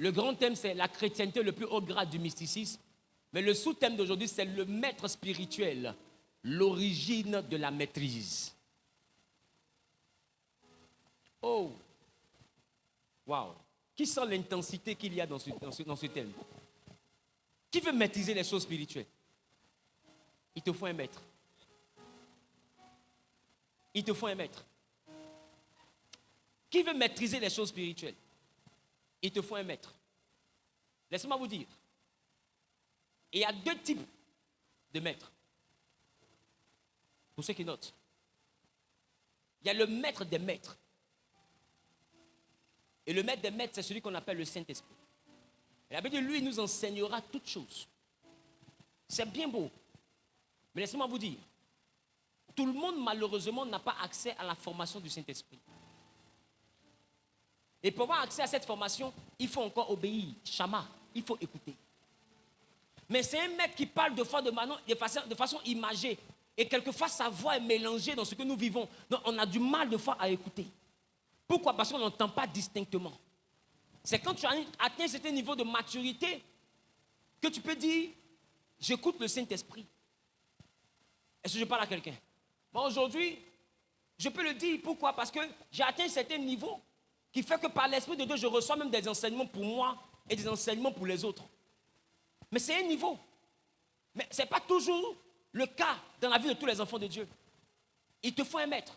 Le grand thème, c'est la chrétienté, le plus haut grade du mysticisme. Mais le sous-thème d'aujourd'hui, c'est le maître spirituel, l'origine de la maîtrise. Oh! Waouh! Qui sent l'intensité qu'il y a dans ce thème? Qui veut maîtriser les choses spirituelles? Il te faut un maître. Il te faut un maître. Qui veut maîtriser les choses spirituelles? Il te faut un maître. Laissez-moi vous dire. Il y a deux types de maîtres. Pour ceux qui notent. Il y a le maître des maîtres. Et le maître des maîtres, c'est celui qu'on appelle le Saint-Esprit. Et la Bible dit, lui, il nous enseignera toutes choses. C'est bien beau. Mais laissez-moi vous dire, tout le monde, malheureusement, n'a pas accès à la formation du Saint-Esprit. Et pour avoir accès à cette formation, il faut encore obéir. Shama, il faut écouter. Mais c'est un maître qui parle de façon imagée. Et quelquefois, sa voix est mélangée dans ce que nous vivons. Donc, on a du mal de fois à écouter. Pourquoi? Parce qu'on n'entend pas distinctement. C'est quand tu as atteint un certain niveau de maturité que tu peux dire, j'écoute le Saint-Esprit. Est-ce que je parle à quelqu'un? Moi, aujourd'hui, je peux le dire. Pourquoi? Parce que j'ai atteint un certain niveau qui fait que par l'Esprit de Dieu, je reçois même des enseignements pour moi et des enseignements pour les autres. Mais c'est un niveau. Mais ce n'est pas toujours le cas dans la vie de tous les enfants de Dieu. Il te faut un maître.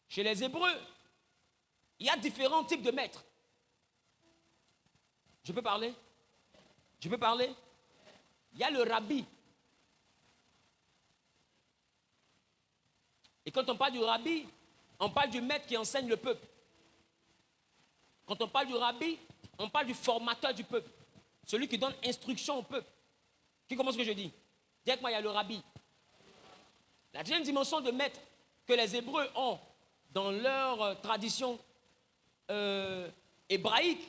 Chez les Hébreux, il y a différents types de maîtres. Je peux parler? Je peux parler? Il y a le rabbi. Et quand on parle du rabbi, on parle du maître qui enseigne le peuple. Quand on parle du rabbi, on parle du formateur du peuple. Celui qui donne instruction au peuple. Qui comprend ce que je dis? Dites-moi, il y a le rabbi. La deuxième dimension de maître que les Hébreux ont dans leur tradition hébraïque,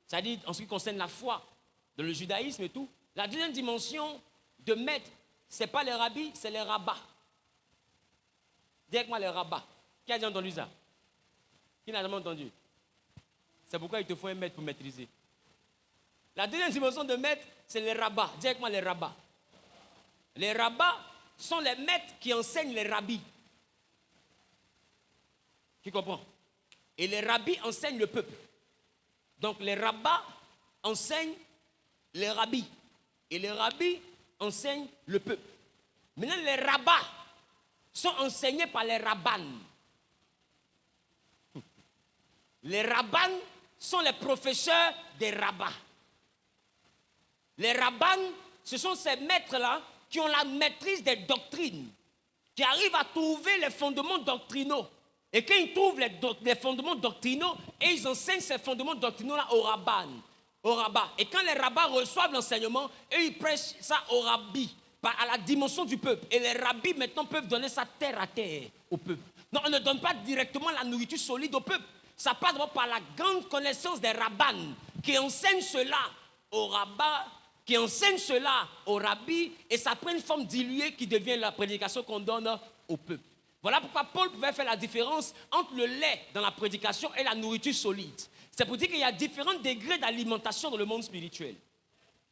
c'est-à-dire en ce qui concerne la foi, dans le judaïsme et tout, la deuxième dimension de maître, ce n'est pas les rabbis, c'est les rabbins. Dites-moi les rabbins. Qui a déjà entendu ça? Qui n'a jamais entendu? C'est pourquoi il te faut un maître pour maîtriser. La deuxième dimension de maître, c'est les rabbins. Dites-moi les rabbins. Les rabbins sont les maîtres qui enseignent les rabbis. Qui comprend? Et les rabbis enseignent le peuple. Donc les rabbins enseignent les rabbis. Et les rabbis enseignent le peuple. Maintenant, les rabbins sont enseignés par les rabbanes. Les rabbanes sont les professeurs des rabbins. Les rabbanes, ce sont ces maîtres-là qui ont la maîtrise des doctrines, qui arrivent à trouver les fondements doctrinaux. Et quand ils trouvent les fondements doctrinaux, et ils enseignent ces fondements doctrinaux-là aux rabbins. Et quand les rabbins reçoivent l'enseignement, eux, ils prêchent ça aux rabbis, à la dimension du peuple. Et les rabbis, maintenant, peuvent donner ça terre à terre au peuple. Non, on ne donne pas directement la nourriture solide au peuple. Ça passe d'abord par la grande connaissance des rabbins, qui enseignent cela aux rabbins, qui enseignent cela aux rabbis, et ça prend une forme diluée qui devient la prédication qu'on donne au peuple. Voilà pourquoi Paul pouvait faire la différence entre le lait dans la prédication et la nourriture solide. C'est pour dire qu'il y a différents degrés d'alimentation dans le monde spirituel.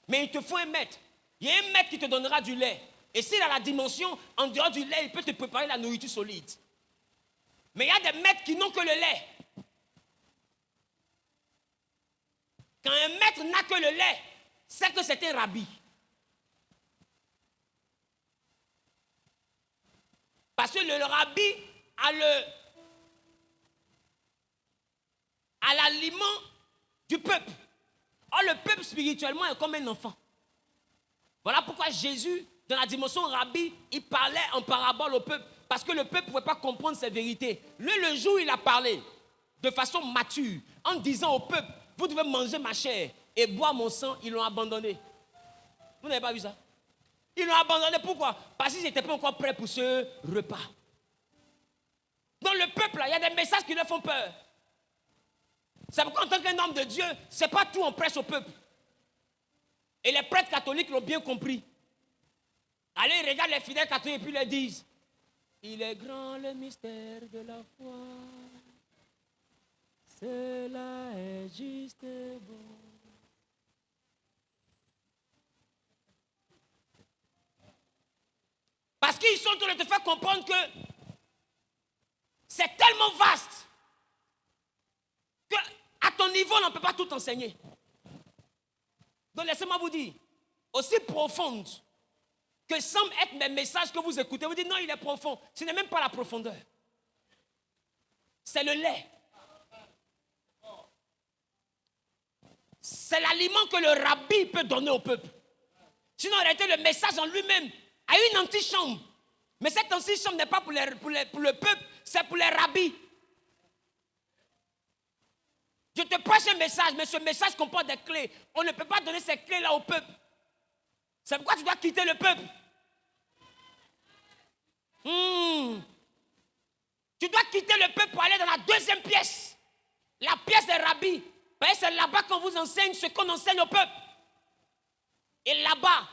Mais il te faut un maître. Il y a un maître qui te donnera du lait. Et s'il a la dimension, en dehors du lait, il peut te préparer la nourriture solide. Mais il y a des maîtres qui n'ont que le lait. Quand un maître n'a que le lait, c'est que c'est un rabbi. Parce que le rabbi a l'aliment du peuple. Or, le peuple spirituellement est comme un enfant. Voilà pourquoi Jésus, dans la dimension rabbi, il parlait en parabole au peuple. Parce que le peuple ne pouvait pas comprendre ces vérités. Lui, le jour où il a parlé de façon mature, en disant au peuple, vous devez manger ma chair et boire mon sang, ils l'ont abandonné. Vous n'avez pas vu ça? Ils l'ont abandonné. Pourquoi? Parce qu'ils n'étaient pas encore prêts pour ce repas. Dans le peuple, il y a des messages qui leur font peur. C'est pourquoi en tant qu'un homme de Dieu, ce n'est pas tout on prêche au peuple. Et les prêtres catholiques l'ont bien compris. Allez, ils regardent les fidèles catholiques et puis ils leur disent, il est grand le mystère de la foi. Cela est juste et bon. en train de te faire comprendre que c'est tellement vaste que à ton niveau, on ne peut pas tout enseigner. Donc laissez-moi vous dire, aussi profonde que semblent être mes messages que vous écoutez, vous dites non, il est profond. Ce n'est même pas la profondeur. C'est le lait. C'est l'aliment que le rabbi peut donner au peuple. Sinon, en réalité, le message en lui-même a une antichambre. Mais cette antichambre n'est pas pour le peuple, c'est pour les rabbis. Je te prêche un message, mais ce message comporte des clés. On ne peut pas donner ces clés-là au peuple. C'est pourquoi tu dois quitter le peuple. Tu dois quitter le peuple pour aller dans la deuxième pièce. La pièce des rabbis. C'est là-bas qu'on vous enseigne ce qu'on enseigne au peuple. Et là-bas,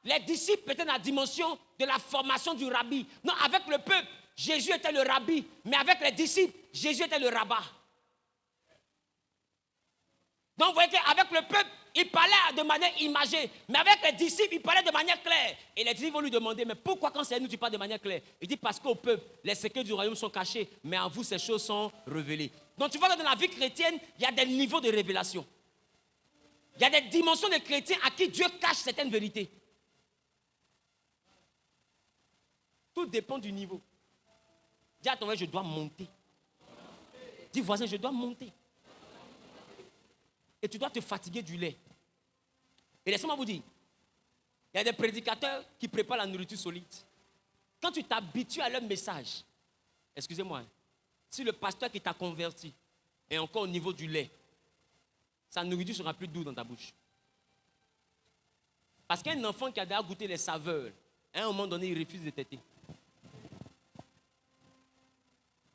les disciples étaient dans la dimension de la formation du rabbi. Non, avec le peuple, Jésus était le rabbi. Mais avec les disciples, Jésus était le rabbin. Donc vous voyez qu'avec le peuple, il parlait de manière imagée. Mais avec les disciples, il parlait de manière claire. Et les disciples vont lui demander, mais pourquoi quand c'est nous, tu parles de manière claire? Il dit, parce qu'au peuple, les secrets du royaume sont cachés, mais à vous, ces choses sont révélées. Donc tu vois que dans la vie chrétienne, il y a des niveaux de révélation. Il y a des dimensions de chrétiens à qui Dieu cache certaines vérités. Tout dépend du niveau. Dis à ton voisin, je dois monter. Dis voisin, je dois monter. Et tu dois te fatiguer du lait. Et laissez-moi vous dire, il y a des prédicateurs qui préparent la nourriture solide. Quand tu t'habitues à leur message, excusez-moi, si le pasteur qui t'a converti est encore au niveau du lait, sa nourriture sera plus douce dans ta bouche. Parce qu'un enfant qui a déjà goûté les saveurs, à un moment donné, il refuse de téter.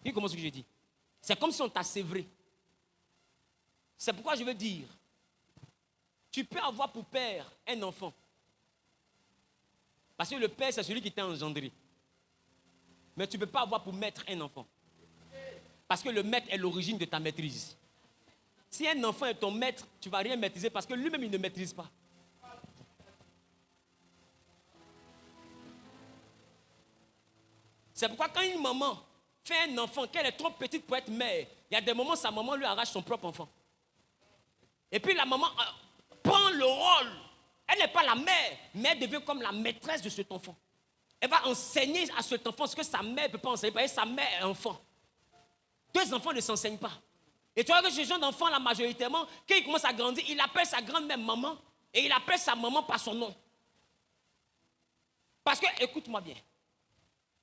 Tu comprends ce que je dis? C'est comme si on t'a sévré. C'est pourquoi je veux dire, tu peux avoir pour père un enfant. Parce que le père, c'est celui qui t'a engendré. Mais tu ne peux pas avoir pour maître un enfant. Parce que le maître est l'origine de ta maîtrise. Si un enfant est ton maître, tu ne vas rien maîtriser parce que lui-même, il ne maîtrise pas. C'est pourquoi quand une maman fait un enfant, qu'elle est trop petite pour être mère, il y a des moments où sa maman lui arrache son propre enfant. Et puis la maman prend le rôle. Elle n'est pas la mère, mais elle devient comme la maîtresse de cet enfant. Elle va enseigner à cet enfant ce que sa mère ne peut pas enseigner. Parce que sa mère est enfant. Deux enfants ne s'enseignent pas. Et tu vois que ce genre d'enfant, là, majoritairement, quand il commence à grandir, il appelle sa grand-mère maman et il appelle sa maman par son nom. Parce que, écoute-moi bien,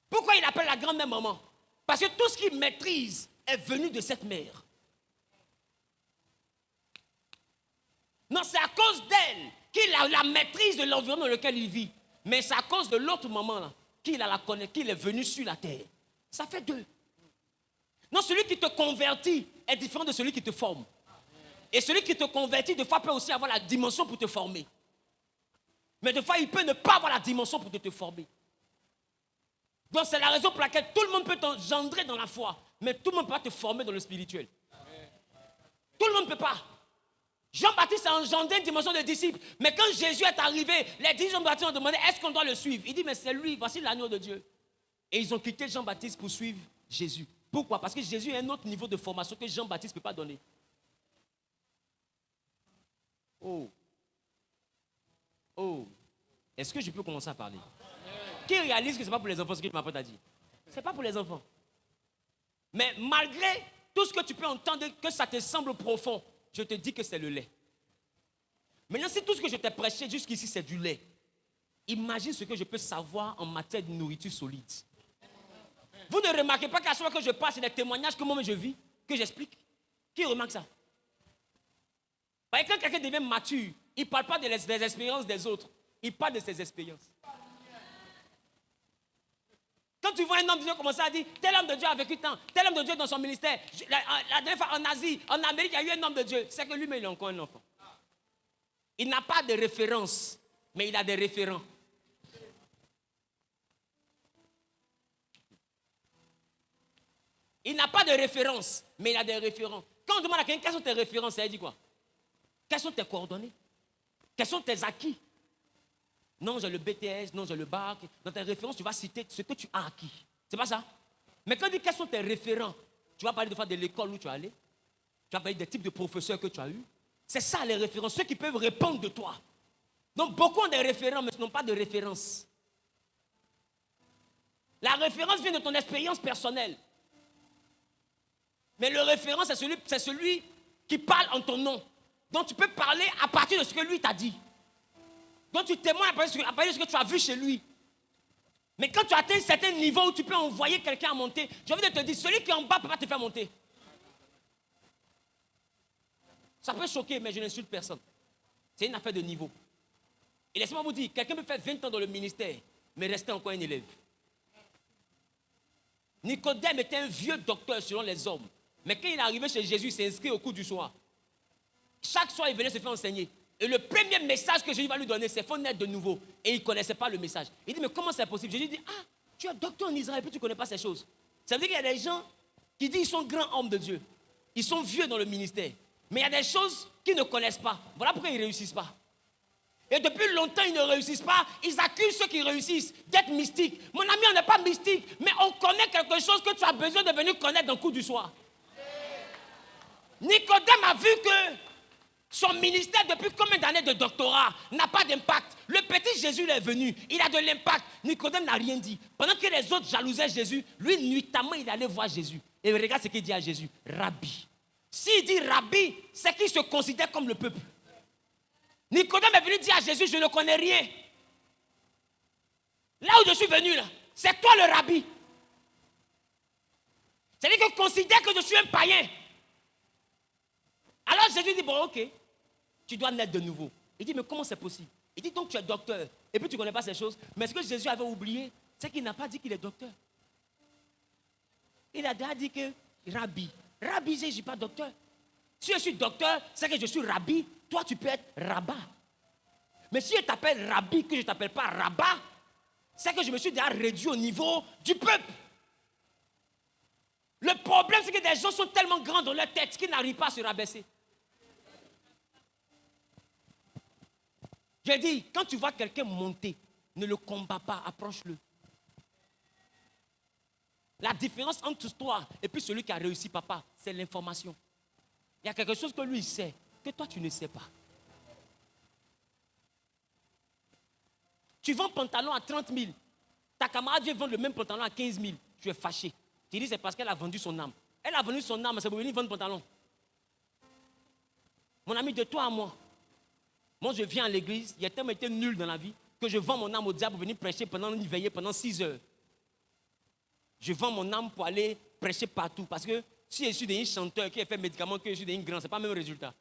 pourquoi il appelle la grand-mère maman? Parce que tout ce qu'il maîtrise est venu de cette mère. Non, c'est à cause d'elle qu'il a la maîtrise de l'environnement dans lequel il vit. Mais c'est à cause de l'autre maman là qu'il a la connaissance, qu'il est venu sur la terre. Ça fait deux. Non, celui qui te convertit est différent de celui qui te forme. Et celui qui te convertit, des fois, peut aussi avoir la dimension pour te former. Mais des fois, il peut ne pas avoir la dimension pour te former. Donc, c'est la raison pour laquelle tout le monde peut t'engendrer dans la foi, mais tout le monde ne peut pas te former dans le spirituel. Tout le monde ne peut pas. Jean-Baptiste a engendré une dimension de disciple. Mais quand Jésus est arrivé, les disciples de Jean-Baptiste ont demandé, est-ce qu'on doit le suivre? Il dit, mais c'est lui, voici l'agneau de Dieu. Et ils ont quitté Jean-Baptiste pour suivre Jésus. Pourquoi? Parce que Jésus a un autre niveau de formation que Jean-Baptiste ne peut pas donner. Oh. Est-ce que je peux commencer à parler? Qui réalise que ce n'est pas pour les enfants ce que ma pote a dit? Ce n'est pas pour les enfants. Mais malgré tout ce que tu peux entendre, que ça te semble profond, je te dis que c'est le lait. Maintenant, si tout ce que je t'ai prêché jusqu'ici, c'est du lait, imagine ce que je peux savoir en matière de nourriture solide. Vous ne remarquez pas qu'à chaque fois que je parle, c'est des témoignages que moi-même je vis, que j'explique. Qui remarque ça? Parce que quand quelqu'un devient mature, il ne parle pas des expériences des autres, il parle de ses expériences. Quand tu vois un homme de Dieu commencer à dire, tel homme de Dieu a vécu tant, tel homme de Dieu dans son ministère, la dernière fois en Asie, en Amérique, il y a eu un homme de Dieu, c'est que lui-même il est encore un enfant. Il n'a pas de référence, mais il a des référents. Il n'a pas de référence, mais il a des référents. Quand on demande à quelqu'un quelles sont tes références, ça dit quoi? Quelles sont tes coordonnées? Quels sont tes acquis? Non, j'ai le BTS, non, j'ai le bac. Dans tes références, tu vas citer ce que tu as acquis. C'est pas ça? Mais quand tu dis quels sont tes référents, tu vas parler de fois de l'école où tu es allé. Tu vas parler des types de professeurs que tu as eus. C'est ça les références, ceux qui peuvent répondre de toi. Donc beaucoup ont des référents, mais ce n'ont pas de référence. La référence vient de ton expérience personnelle. Mais le référent, c'est celui qui parle en ton nom. Donc tu peux parler à partir de ce que lui t'a dit. Donc tu témoignes à partir de ce que tu as vu chez lui. Mais quand tu atteins un certain niveau où tu peux envoyer quelqu'un à monter, j'ai envie de te dire, celui qui est en bas ne peut pas te faire monter. Ça peut choquer, mais je n'insulte personne. C'est une affaire de niveau. Et laissez-moi vous dire, quelqu'un peut faire 20 ans dans le ministère, mais rester encore un élève. Nicodème était un vieux docteur selon les hommes. Mais quand il est arrivé chez Jésus, il s'est inscrit au cours du soir. Chaque soir, il venait se faire enseigner. Et le premier message que Jésus va lui donner, c'est qu'il faut naître de nouveau. Et il ne connaissait pas le message. Il dit, mais comment c'est possible? Jésus dit, ah, tu es docteur en Israël et puis tu ne connais pas ces choses. Ça veut dire qu'il y a des gens qui disent qu'ils sont grands hommes de Dieu. Ils sont vieux dans le ministère. Mais il y a des choses qu'ils ne connaissent pas. Voilà pourquoi ils ne réussissent pas. Et depuis longtemps, ils ne réussissent pas. Ils accusent ceux qui réussissent d'être mystiques. Mon ami, on n'est pas mystique, mais on connaît quelque chose que tu as besoin de venir connaître dans le cours du soir. Nicodème a vu que son ministère, depuis combien d'années de doctorat, n'a pas d'impact. Le petit Jésus est venu, il a de l'impact. Nicodème n'a rien dit. Pendant que les autres jalousaient Jésus, lui, nuitamment, il allait voir Jésus. Et regarde ce qu'il dit à Jésus, Rabbi. S'il dit Rabbi, c'est qu'il se considère comme le peuple. Nicodème est venu dire à Jésus, je ne connais rien. Là où je suis venu, là, c'est toi le Rabbi. C'est-à-dire que je considère que je suis un païen. Alors Jésus dit, bon, ok, tu dois naître de nouveau. Il dit, mais comment c'est possible? Il dit, donc tu es docteur, et puis tu ne connais pas ces choses. Mais ce que Jésus avait oublié, c'est qu'il n'a pas dit qu'il est docteur. Il a déjà dit que Rabbi. Rabbi, je ne suis pas docteur. Si je suis docteur, c'est que je suis Rabbi. Toi, tu peux être Rabat. Mais si je t'appelle Rabbi, que je ne t'appelle pas Rabat, c'est que je me suis déjà réduit au niveau du peuple. Le problème, c'est que des gens sont tellement grands dans leur tête qu'ils n'arrivent pas à se rabaisser. J'ai dit, quand tu vois quelqu'un monter, ne le combats pas, approche-le. La différence entre toi et puis celui qui a réussi, papa, c'est l'information. Il y a quelque chose que lui sait, que toi tu ne sais pas. Tu vends un pantalon à 30 000. Ta camarade vient vendre le même pantalon à 15 000. Tu es fâché. Tu dis c'est parce qu'elle a vendu son âme. Elle a vendu son âme, c'est pour venir vendre le pantalon. Mon ami, de toi à moi. Moi, je viens à l'église, il a tellement été nul dans la vie que je vends mon âme au diable pour venir prêcher pendant une veillée pendant 6 heures. Je vends mon âme pour aller prêcher partout. Parce que si je suis devenu chanteur qui a fait médicament, que je suis devenu grand, ce n'est pas le même résultat.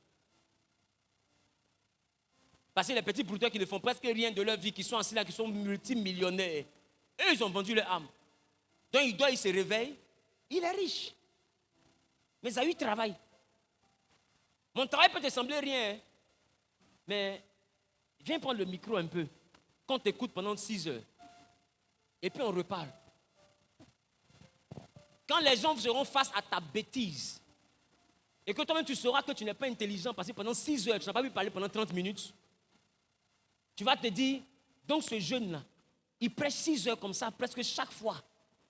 Parce que les petits brouteurs qui ne font presque rien de leur vie, qui sont assis là, qui sont multimillionnaires, eux, ils ont vendu leur âme. Donc, il se réveille, il est riche. Mais ça lui travaille. Mon travail peut te sembler rien, hein? Mais viens prendre le micro un peu, qu'on t'écoute pendant 6 heures. Et puis on reparle. Quand les gens seront face à ta bêtise, et que toi-même tu sauras que tu n'es pas intelligent, parce que pendant 6 heures, tu n'as pas pu parler pendant 30 minutes, tu vas te dire, donc ce jeune-là, il prêche 6 heures comme ça, presque chaque fois,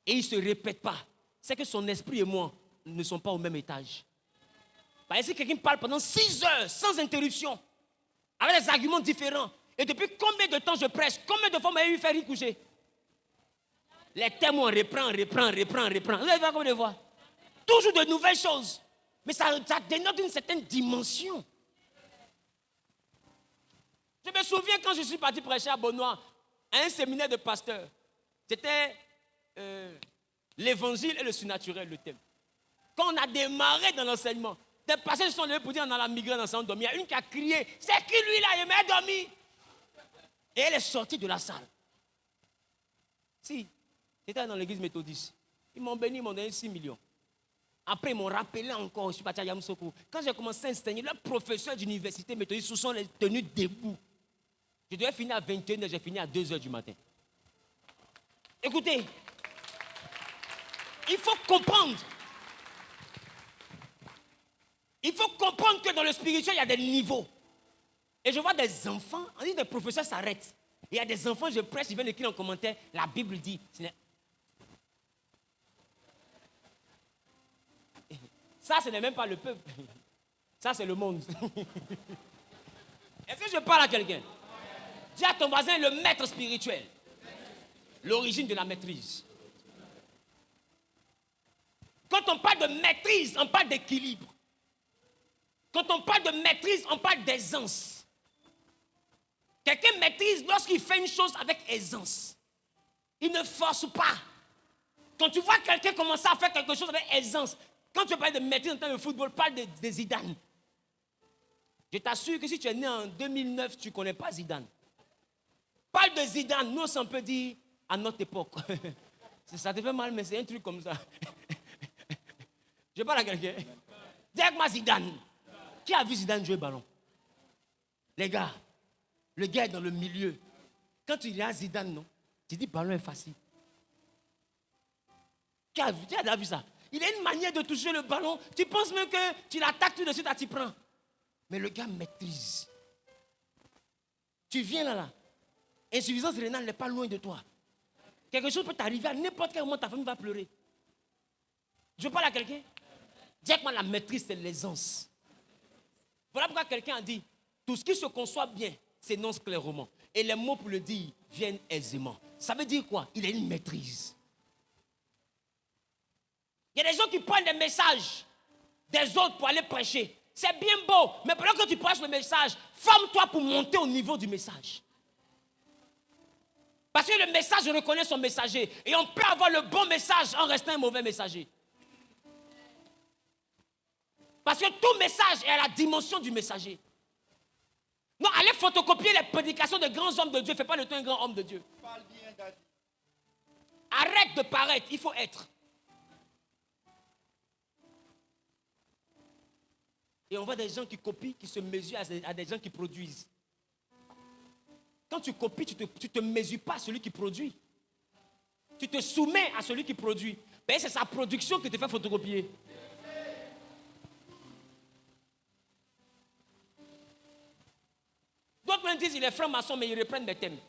et il ne se répète pas. C'est que son esprit et moi ne sont pas au même étage. Parce que si quelqu'un parle pendant 6 heures, sans interruption, avec des arguments différents, et depuis combien de temps je prêche, combien de fois m'a eu fait y coucher? Les thèmes, on reprend. Vous allez voir combien de fois? Toujours de nouvelles choses. Mais ça dénote une certaine dimension. Je me souviens quand je suis parti prêcher à Beaunois, à un séminaire de pasteurs. C'était l'évangile et le surnaturel, le thème. Quand on a démarré dans l'enseignement, des pasteurs sont levés pour dire on a la migraine dans son dormi. Il y a une qui a crié, c'est qui lui là, il m'a dormi. Et elle est sortie de la salle. Si, j'étais dans l'église méthodiste. Ils m'ont béni, ils m'ont donné 6 millions. Après, ils m'ont rappelé encore, je suis parti à Yamoussoukro. Quand j'ai commencé à enseigner, le professeur d'université méthodiste se sont tenus debout. Je devais finir à 21h, j'ai fini à 2h du matin. Écoutez, il faut comprendre. Il faut comprendre que dans le spirituel, il y a des niveaux. Et je vois des enfants, on dit des professeurs s'arrêtent. Il y a des enfants, je prêche, ils viennent écrire en commentaire, la Bible dit. Ça, ce n'est même pas le peuple. Ça, c'est le monde. Est-ce que je parle à quelqu'un? Dis à ton voisin le maître spirituel. L'origine de la maîtrise. Quand on parle de maîtrise, on parle d'équilibre. Quand on parle de maîtrise, on parle d'aisance. Quelqu'un maîtrise lorsqu'il fait une chose avec aisance. Il ne force pas. Quand tu vois quelqu'un commencer à faire quelque chose avec aisance, quand tu parles de maîtrise en termes de football, parle de Zidane. Je t'assure que si tu es né en 2009, tu ne connais pas Zidane. Parle de Zidane, nous on peut dire à notre époque. Ça te fait mal, mais c'est un truc comme ça. Je parle à quelqu'un. Dis avec moi Zidane. Qui a vu Zidane jouer ballon? Les gars, le gars est dans le milieu. Quand tu regardes Zidane, non, tu dis ballon est facile. Qui a vu ça? Il a une manière de toucher le ballon. Tu penses même que tu l'attaques tout de suite, tu prends. Mais le gars maîtrise. Tu viens là. Insuffisance rénale n'est pas loin de toi. Quelque chose peut t'arriver à n'importe quel moment, ta famille va pleurer. Je parle à quelqu'un. Dis moi la maîtrise, c'est l'aisance. Voilà pourquoi quelqu'un a dit, tout ce qui se conçoit bien s'énonce clairement. Et les mots pour le dire viennent aisément. Ça veut dire quoi? Il a une maîtrise. Il y a des gens qui prennent des messages des autres pour aller prêcher. C'est bien beau, mais pendant que tu prêches le message, forme-toi pour monter au niveau du message. Parce que le message reconnaît son messager. Et on peut avoir le bon message en restant un mauvais messager. Parce que tout message est à la dimension du messager. Non, allez photocopier les prédications de grands hommes de Dieu. Fais pas de toi un grand homme de Dieu. Parle bien, David. Arrête de paraître, il faut être. Et on voit des gens qui copient, qui se mesurent à des gens qui produisent. Quand tu copies, tu te mesures pas à celui qui produit. Tu te soumets à celui qui produit. Mais c'est sa production qui te fait photocopier. D'autres me disent, il est franc-maçon, mais ils reprennent des thèmes.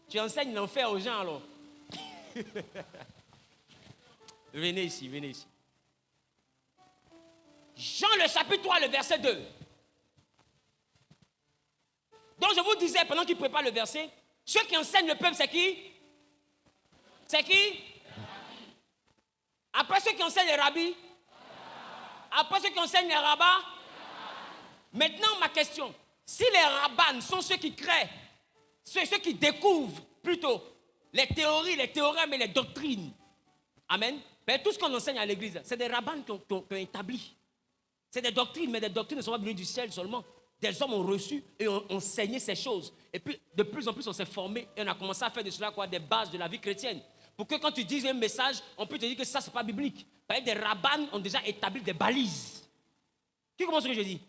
Tu enseignes l'enfer aux gens alors. Venez ici, venez ici. Jean le chapitre 3, le verset 2. Donc je vous disais, pendant qu'il prépare le verset, ceux qui enseignent le peuple, c'est qui? C'est qui? Après ceux qui enseignent les rabbis? Après ceux qui enseignent les rabbins? Maintenant, ma question, si les rabbins sont ceux qui créent, ceux qui découvrent plutôt les théories, les théorèmes et les doctrines, amen, ben, tout ce qu'on enseigne à l'église, c'est des rabbins qui ont établi. C'est des doctrines, mais des doctrines ne sont pas venues du ciel seulement. Des hommes ont reçu et ont enseigné ces choses. Et puis, de plus en plus, on s'est formé et on a commencé à faire de cela quoi, des bases de la vie chrétienne. Pour que quand tu dises un message, on peut te dire que ça, ce n'est pas biblique. Parce que des rabbins ont déjà établi des balises. Qui comprend ce que je dis?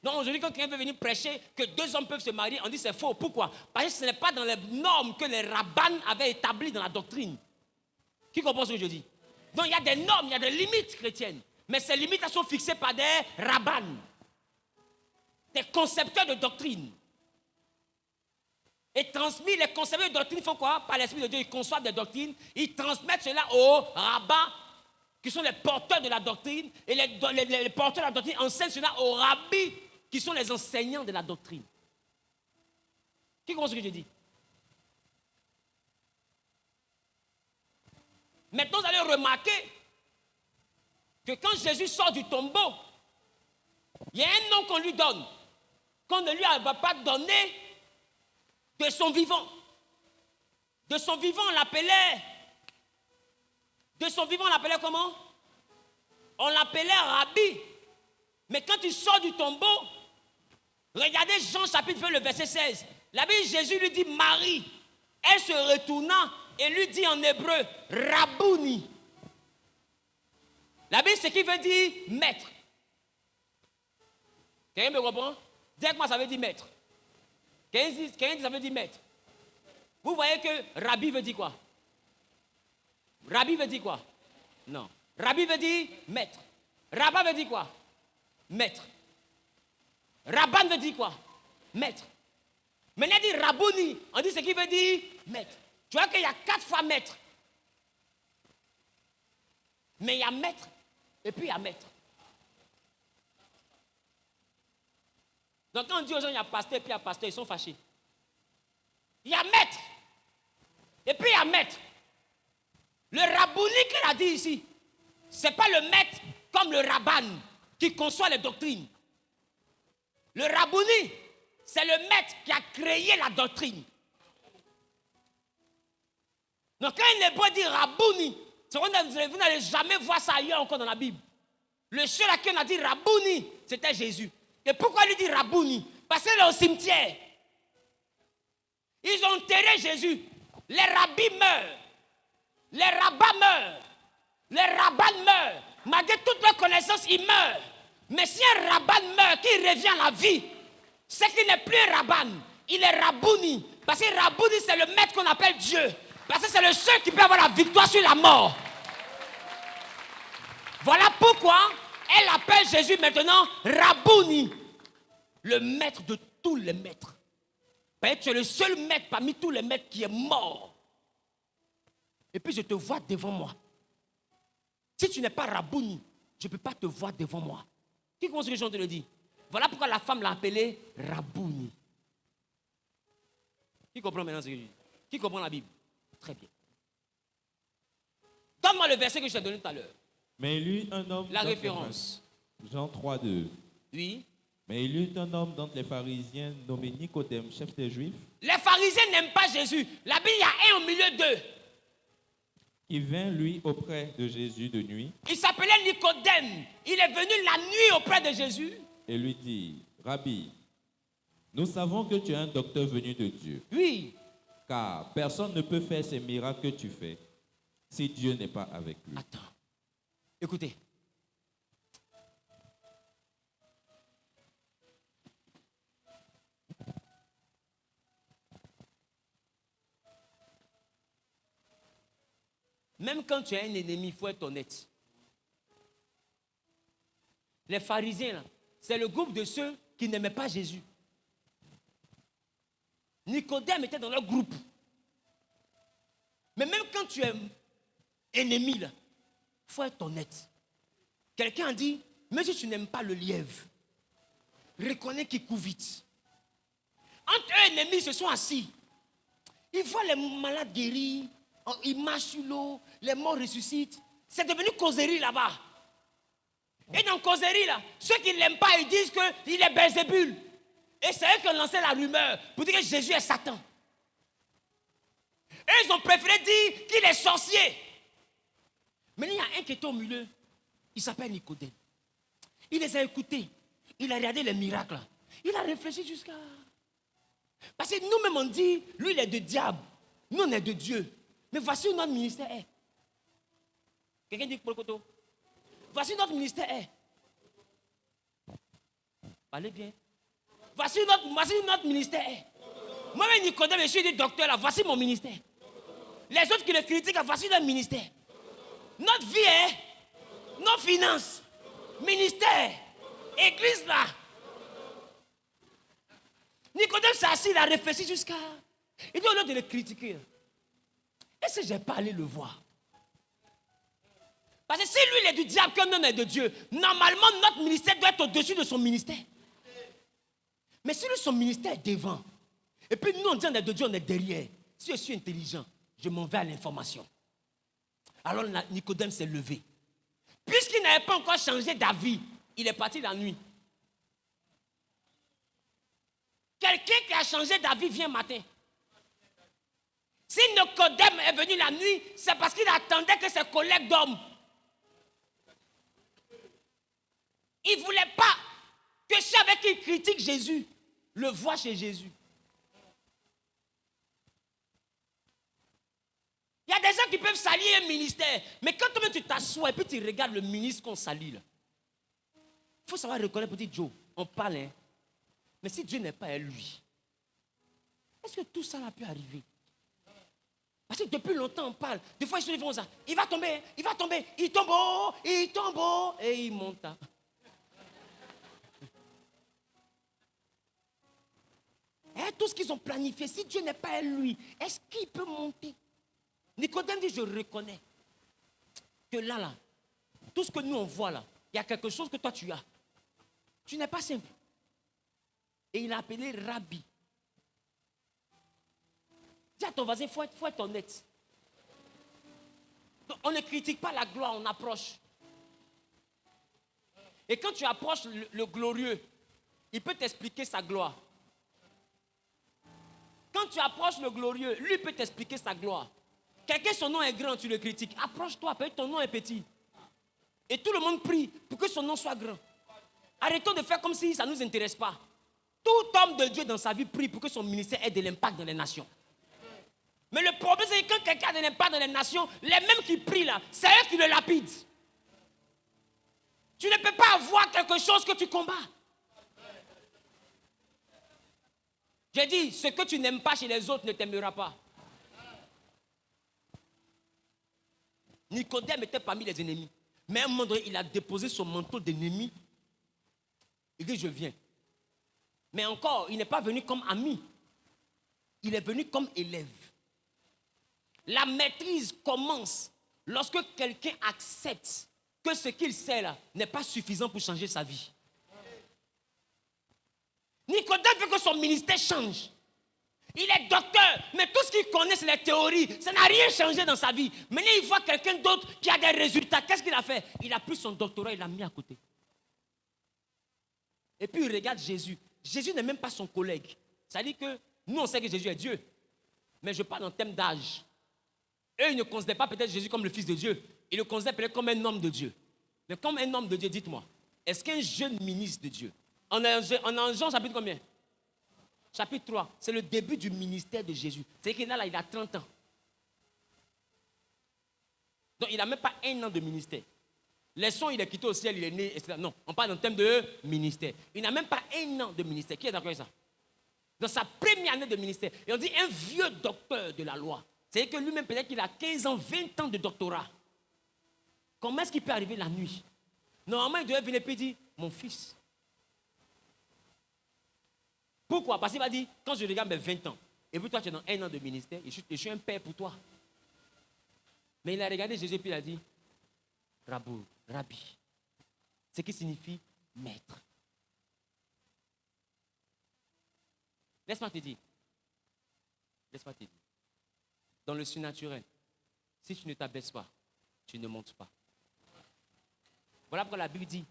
Non, aujourd'hui, quand quelqu'un veut venir prêcher que deux hommes peuvent se marier, on dit c'est faux. Pourquoi? Parce que ce n'est pas dans les normes que les rabbins avaient établies dans la doctrine. Qui comprend ce que je dis? Donc, il y a des normes, il y a des limites chrétiennes. Mais ces limites sont fixées par des rabbins, des concepteurs de doctrine. Et transmis, les concepteurs de doctrine font quoi? Par l'Esprit de Dieu, ils conçoivent des doctrines, ils transmettent cela aux rabbins, qui sont les porteurs de la doctrine, et les porteurs de la doctrine enseignent cela aux rabbis, qui sont les enseignants de la doctrine. Qui comprend ce que je dis? Maintenant, vous allez remarquer que quand Jésus sort du tombeau, il y a un nom qu'on lui donne, qu'on ne lui va pas donner de son vivant. De son vivant, on l'appelait. De son vivant, on l'appelait comment? On l'appelait Rabbi. Mais quand il sort du tombeau, regardez Jean chapitre 20, le verset 16. La Bible, Jésus lui dit Marie. Elle se retourna et lui dit en hébreu Rabouni. La Bible, c'est qui veut dire maître. Quelqu'un me comprend? Dis-moi, ça veut dire maître. Quelqu'un dit ça veut dire maître. Vous voyez que Rabbi veut dire quoi? Rabbi veut dire quoi? Non. Rabbi veut dire maître. Rabbin veut dire quoi? Maître. Rabban veut dire quoi? Maître. Maintenant, il dit Rabouni. On dit ce qui veut dire maître. Tu vois qu'il y a 4 fois maître. Mais il y a maître et puis il y a maître. Donc quand on dit aux gens il y a pasteur et puis il y a pasteur, ils sont fâchés. Il y a maître et puis il y a maître. Le Rabouni qu'il a dit ici, ce n'est pas le maître comme le Rabban qui conçoit les doctrines. Le Rabouni, c'est le maître qui a créé la doctrine. Donc quand il est beau dire Rabouni, vous n'allez jamais voir ça ailleurs encore dans la Bible. Le seul à qui on a dit Rabouni, c'était Jésus. Et pourquoi il dit Rabouni? Parce qu'il est au cimetière. Ils ont enterré Jésus. Les rabbis meurent. Les rabbins meurent. Les rabbins meurent. Malgré toute leur connaissance, ils meurent. Mais si un rabbin meurt, qui revient à la vie, c'est qu'il n'est plus un rabbin. Il est Rabouni. Parce que Rabouni, c'est le maître qu'on appelle Dieu. Parce que c'est le seul qui peut avoir la victoire sur la mort. Voilà pourquoi elle appelle Jésus maintenant Rabouni, le maître de tous les maîtres. Parce que tu es le seul maître parmi tous les maîtres qui est mort. Et puis je te vois devant moi. Si tu n'es pas Rabouni, je ne peux pas te voir devant moi. Qui comprend ce que je te le dis? Voilà pourquoi la femme l'a appelé Rabouni. Qui comprend maintenant ce que je dis? Qui comprend la Bible? Très bien. Donne-moi le verset que je t'ai donné tout à l'heure. Mais il y eut un homme. La référence. Jean 3, 2. Oui. Mais il y eut un homme d'entre les pharisiens nommé Nicodème, chef des Juifs. Les pharisiens n'aiment pas Jésus. La Bible, il y a un au milieu d'eux. Il vint, lui, auprès de Jésus de nuit. Il s'appelait Nicodème. Il est venu la nuit auprès de Jésus. Et lui dit, Rabbi, nous savons que tu es un docteur venu de Dieu. Oui. Car personne ne peut faire ces miracles que tu fais si Dieu n'est pas avec lui. Attends. Écoutez. Même quand tu as un ennemi, il faut être honnête. Les pharisiens, là, c'est le groupe de ceux qui n'aimaient pas Jésus. Nicodème était dans leur groupe. Mais même quand tu es ennemi, là, il faut être honnête. Quelqu'un a dit, même si tu n'aimes pas le lièvre, reconnais qu'il court vite. Entre eux et ennemis, ils se sont assis. Ils voient les malades guéris, ils marchent sur l'eau, les morts ressuscitent. C'est devenu causerie là-bas. Et dans causerie, là, ceux qui ne l'aiment pas, ils disent qu'il est Belzébul. Et c'est eux qui ont lancé la rumeur pour dire que Jésus est Satan. Et ils ont préféré dire qu'il est sorcier. Mais il y a un qui était au milieu. Il s'appelle Nicodème. Il les a écoutés. Il a regardé les miracles. Là. Il a réfléchi jusqu'à... Parce que nous-mêmes on dit, lui il est de diable. Nous on est de Dieu. Mais voici où notre ministère est. Quelqu'un dit Polokoto? Voici où notre ministère est. Parlez bien. Voici où notre ministère est. Moi-même Nicodème, je suis dit docteur là, voici mon ministère. Les autres qui le critiquent, voici notre ministère. Notre vie est, nos finances, ministère, église là. Nicodème s'est assis, il a réfléchi jusqu'à... Il dit au lieu de le critiquer, est-ce que je n'ai pas allé le voir? Parce que si lui il est du diable, que nous on est de Dieu, normalement notre ministère doit être au-dessus de son ministère. Mais si lui son ministère est devant, et puis nous on dit on est de Dieu, on est derrière. Si je suis intelligent, je m'en vais à l'information. Alors Nicodème s'est levé. Puisqu'il n'avait pas encore changé d'avis, il est parti la nuit. Quelqu'un qui a changé d'avis vient matin. Si Nicodème est venu la nuit, c'est parce qu'il attendait que ses collègues dorment. Il ne voulait pas que ceux avec qui il critique Jésus le voient chez Jésus. Il y a des gens qui peuvent salir un ministère, mais quand toi tu t'assois et puis tu regardes le ministre qu'on salit, il faut savoir reconnaître, petit Joe, on parle, hein? Mais si Dieu n'est pas à lui, est-ce que tout ça a pu arriver? Parce que depuis longtemps on parle, des fois ils se font ça, il va tomber, il tombe haut, et il monte. Et tout ce qu'ils ont planifié, si Dieu n'est pas lui, est-ce qu'il peut monter? Nicodème dit, je reconnais que là, tout ce que nous on voit là, il y a quelque chose que toi tu as. Tu n'es pas simple. Et il a appelé Rabbi. Dis à ton voisin, il faut être honnête. On ne critique pas la gloire, on approche. Et quand tu approches le glorieux, il peut t'expliquer sa gloire. Quand tu approches le glorieux, lui peut t'expliquer sa gloire. Quelqu'un, son nom est grand, tu le critiques. Approche-toi, peut-être ton nom est petit. Et tout le monde prie pour que son nom soit grand. Arrêtons de faire comme si ça ne nous intéresse pas. Tout homme de Dieu dans sa vie prie pour que son ministère ait de l'impact dans les nations. Mais le problème, c'est que quand quelqu'un a de l'impact dans les nations, les mêmes qui prient là, c'est eux qui le lapident. Tu ne peux pas avoir quelque chose que tu combats. J'ai dit, ce que tu n'aimes pas chez les autres ne t'aimera pas. Nicodème était parmi les ennemis. Mais à un moment donné, il a déposé son manteau d'ennemi. Il dit, je viens. Mais encore, il n'est pas venu comme ami. Il est venu comme élève. La maîtrise commence lorsque quelqu'un accepte que ce qu'il sait là n'est pas suffisant pour changer sa vie. Nicodème veut que son ministère change. Il est docteur, mais tout ce qu'il connaît, c'est les théories. Ça n'a rien changé dans sa vie. Maintenant, il voit quelqu'un d'autre qui a des résultats. Qu'est-ce qu'il a fait? Il a pris son doctorat, il l'a mis à côté. Et puis, il regarde Jésus. Jésus n'est même pas son collègue. Ça dit que nous, on sait que Jésus est Dieu. Mais je parle en termes d'âge. Eux, ils ne considèrent pas peut-être Jésus comme le Fils de Dieu. Ils le considèrent peut-être comme un homme de Dieu. Mais comme un homme de Dieu, dites-moi, est-ce qu'un jeune ministre de Dieu, on a Jean chapitre combien? Chapitre 3, c'est le début du ministère de Jésus. C'est qu'il là, il a 30 ans. Donc, il n'a même pas un an de ministère. Laissons, il est quitté au ciel, il est né, etc. Non, on parle en termes de ministère. Il n'a même pas un an de ministère. Qui est d'accord avec ça? Dans sa première année de ministère. Et on dit un vieux docteur de la loi. C'est-à-dire que lui-même, peut-être qu'il a 15 ans, 20 ans de doctorat. Comment est-ce qu'il peut arriver la nuit? Normalement, il devait venir et dire, mon fils. Pourquoi? Parce qu'il va dire, quand je regarde mes 20 ans, et puis toi, tu es dans un an de ministère, et je suis un père pour toi. Mais il a regardé Jésus et puis il a dit, Rabbi. Ce qui signifie maître. Laisse-moi te dire. Laisse-moi te dire. Dans le surnaturel, si tu ne t'abaisses pas, tu ne montes pas. Voilà pourquoi la Bible dit,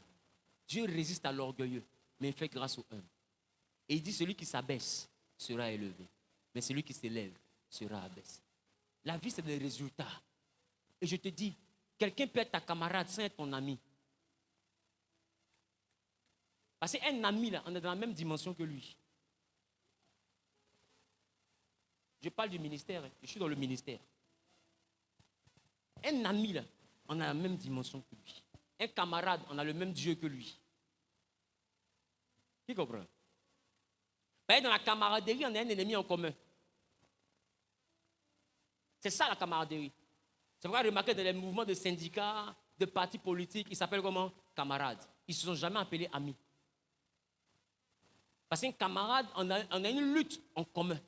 Dieu résiste à l'orgueilleux, mais il fait grâce aux humbles. Et il dit, celui qui s'abaisse sera élevé, mais celui qui s'élève sera abaissé. La vie, c'est des résultats. Et je te dis, quelqu'un peut être ta camarade sans être ton ami. Parce qu'un ami, là, on est dans la même dimension que lui. Je parle du ministère, je suis dans le ministère. Un ami, là, on a la même dimension que lui. Un camarade, on a le même Dieu que lui. Qui comprend? Dans la camaraderie, on a un ennemi en commun. C'est ça la camaraderie. C'est pourquoi remarquez dans les mouvements de syndicats, de partis politiques, ils s'appellent comment? Camarades. Ils ne se sont jamais appelés amis. Parce qu'un camarade, on a une lutte en commun.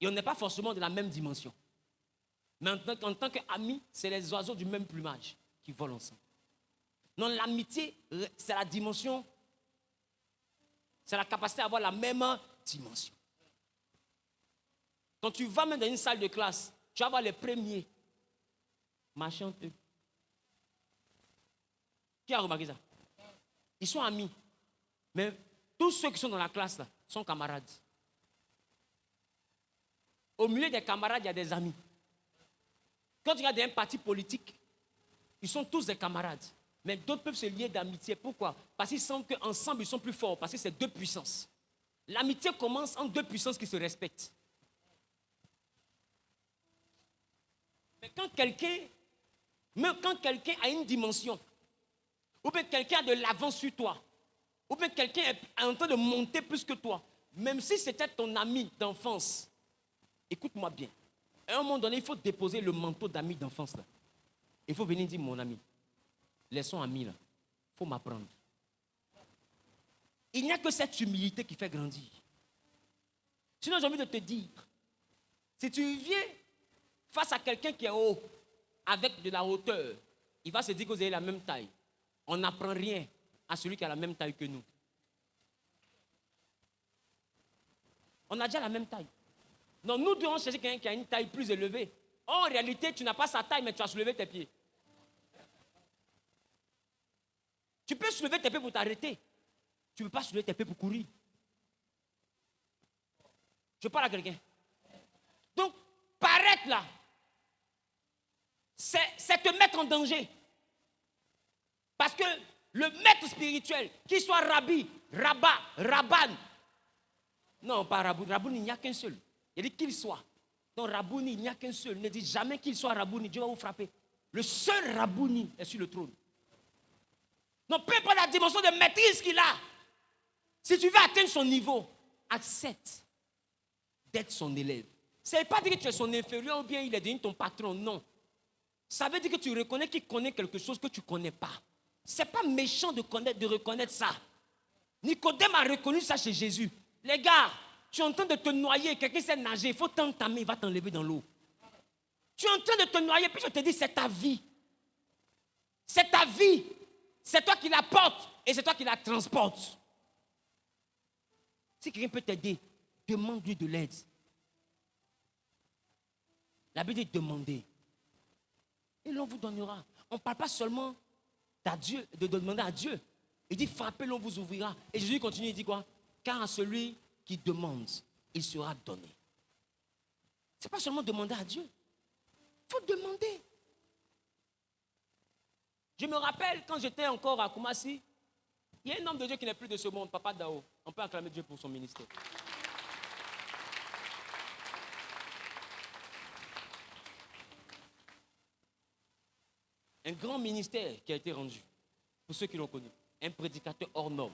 Et on n'est pas forcément de la même dimension. Mais en tant qu'amis, c'est les oiseaux du même plumage qui volent ensemble. Non, l'amitié, c'est la dimension, c'est la capacité d'avoir la même dimension. Quand tu vas même dans une salle de classe, tu vas voir les premiers marchanteux. Qui a remarqué ça? Ils sont amis. Mais tous ceux qui sont dans la classe là, sont camarades. Au milieu des camarades, il y a des amis. Quand tu regardes un parti politique, ils sont tous des camarades. Mais d'autres peuvent se lier d'amitié. Pourquoi? Parce qu'ils sentent qu'ensemble, ils sont plus forts. Parce que c'est deux puissances. L'amitié commence en deux puissances qui se respectent. Mais quand quelqu'un a une dimension, ou bien quelqu'un a de l'avance sur toi, ou bien quelqu'un est en train de monter plus que toi, même si c'était ton ami d'enfance, écoute-moi bien. À un moment donné, il faut déposer le manteau d'ami d'enfance là. Il faut venir dire, mon ami, laissons amis là. Il faut m'apprendre. Il n'y a que cette humilité qui fait grandir. Sinon, j'ai envie de te dire, si tu viens face à quelqu'un qui est haut, avec de la hauteur, il va se dire que vous avez la même taille. On n'apprend rien à celui qui a la même taille que nous. On a déjà la même taille. Donc nous devons chercher quelqu'un qui a une taille plus élevée. En réalité, tu n'as pas sa taille, mais tu as soulevé tes pieds. Tu peux soulever tes pieds pour t'arrêter. Tu ne peux pas soulever tes pieds pour courir. Je parle à quelqu'un. Donc, paraître là, c'est te mettre en danger. Parce que le maître spirituel, qu'il soit rabbi, rabbin, rabban, non, pas rabouni, rabouni, il n'y a qu'un seul. Il dit qu'il soit. Donc, rabouni, il n'y a qu'un seul. Ne dites jamais qu'il soit rabouni, Dieu va vous frapper. Le seul rabouni est sur le trône. Donc, peu importe la dimension de maîtrise qu'il a, si tu veux atteindre son niveau, accepte d'être son élève. Ça ne veut pas dire que tu es son inférieur ou bien il est devenu ton patron, non. Ça veut dire que tu reconnais qu'il connaît quelque chose que tu ne connais pas. Ce n'est pas méchant de reconnaître ça. Nicodème a reconnu ça chez Jésus. Les gars, tu es en train de te noyer, quelqu'un sait nager, il faut tendre ta main, il va t'enlever dans l'eau. Tu es en train de te noyer, puis je te dis, c'est ta vie. C'est ta vie. C'est toi qui la portes et c'est toi qui la transportes. Si quelqu'un peut t'aider, demande-lui de l'aide. La Bible dit demander. Et l'on vous donnera. On ne parle pas seulement de demander à Dieu. Il dit frappez, l'on vous ouvrira. Et Jésus continue, il dit quoi? Car à celui qui demande, il sera donné. Ce n'est pas seulement demander à Dieu. Il faut demander. Je me rappelle quand j'étais encore à Koumassi, il y a un homme de Dieu qui n'est plus de ce monde, Papa Dao. On peut acclamer Dieu pour son ministère. Un grand ministère qui a été rendu, pour ceux qui l'ont connu, un prédicateur hors norme.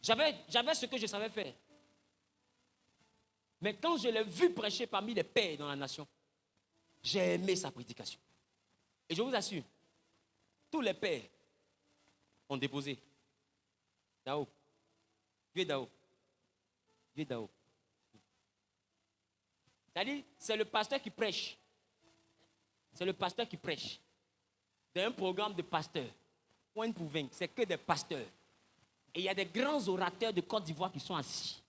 J'avais ce que je savais faire. Mais quand je l'ai vu prêcher parmi les pères dans la nation, j'ai aimé sa prédication. Et je vous assure, tous les pères ont déposé. Dao, vieux Dao, vieux Dao. C'est-à-dire, c'est le pasteur qui prêche. C'est le pasteur qui prêche. Dans un programme de pasteurs, point pour vaincre, c'est que des pasteurs. Et il y a des grands orateurs de Côte d'Ivoire qui sont assis.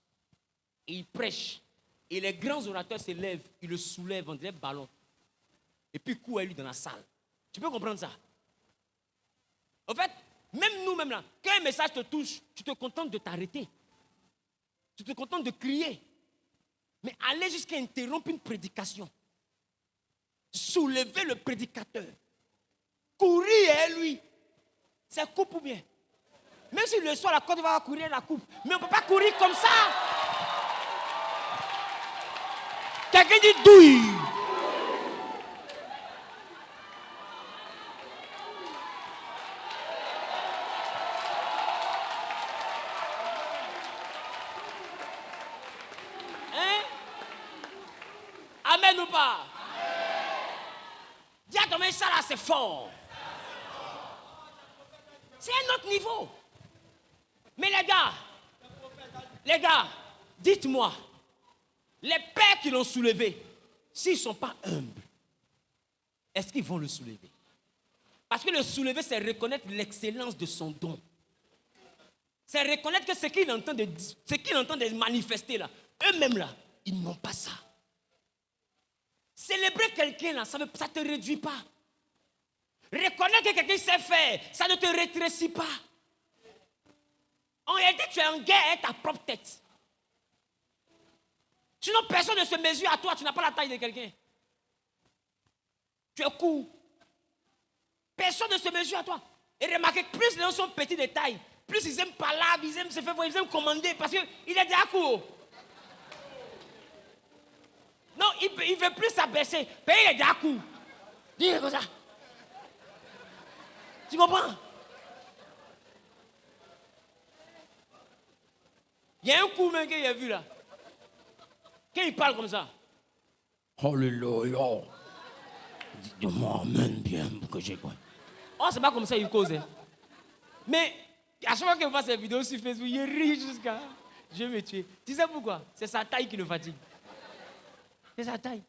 Et ils prêchent. Et les grands orateurs se lèvent, ils le soulèvent, on dirait ballon. Et puis courent à lui dans la salle. Tu peux comprendre ça? En fait, même nous-mêmes là, quand un message te touche, tu te contentes de t'arrêter. Tu te contentes de crier. Mais aller jusqu'à interrompre une prédication. Soulever le prédicateur. Courir à lui. C'est coupe ou bien? Même si le soir la Côte va courir la coupe. Mais on ne peut pas courir comme ça. Quelqu'un dit douille. Hein? Amen ou pas? Dis à ton mec, ça là c'est fort. C'est un autre niveau. Mais les gars, dites-moi, les pères qui l'ont soulevé, s'ils ne sont pas humbles, est-ce qu'ils vont le soulever? Parce que le soulever, c'est reconnaître l'excellence de son don. C'est reconnaître que ce qu'il entend de manifester là, eux-mêmes là, ils n'ont pas ça. Célébrer quelqu'un là, ça ne te réduit pas. Reconnaître que quelqu'un sait faire, ça ne te rétrécit pas. En réalité, tu es en guerre avec ta propre tête. Sinon, personne ne se mesure à toi, tu n'as pas la taille de quelqu'un. Tu es court. Personne ne se mesure à toi. Et remarquez que plus les gens sont petits de taille, plus ils aiment parler, ils aiment se faire voir, ils aiment commander, parce qu'il est déjà court. Non, il ne veut plus s'abaisser, mais il est déjà court. Dis comme ça. Tu comprends? Il y a un coup même qu'il a vu là. Quand il parle comme ça. Alléluia. Dis-moi, amène bien pour que j'ai quoi. Oh, c'est pas comme ça qu'il cause. Hein. Mais à chaque fois qu'il voit ces vidéos sur Facebook, il rit jusqu'à. Je vais me tuer. Tu sais pourquoi? C'est sa taille qui le fatigue. C'est sa taille.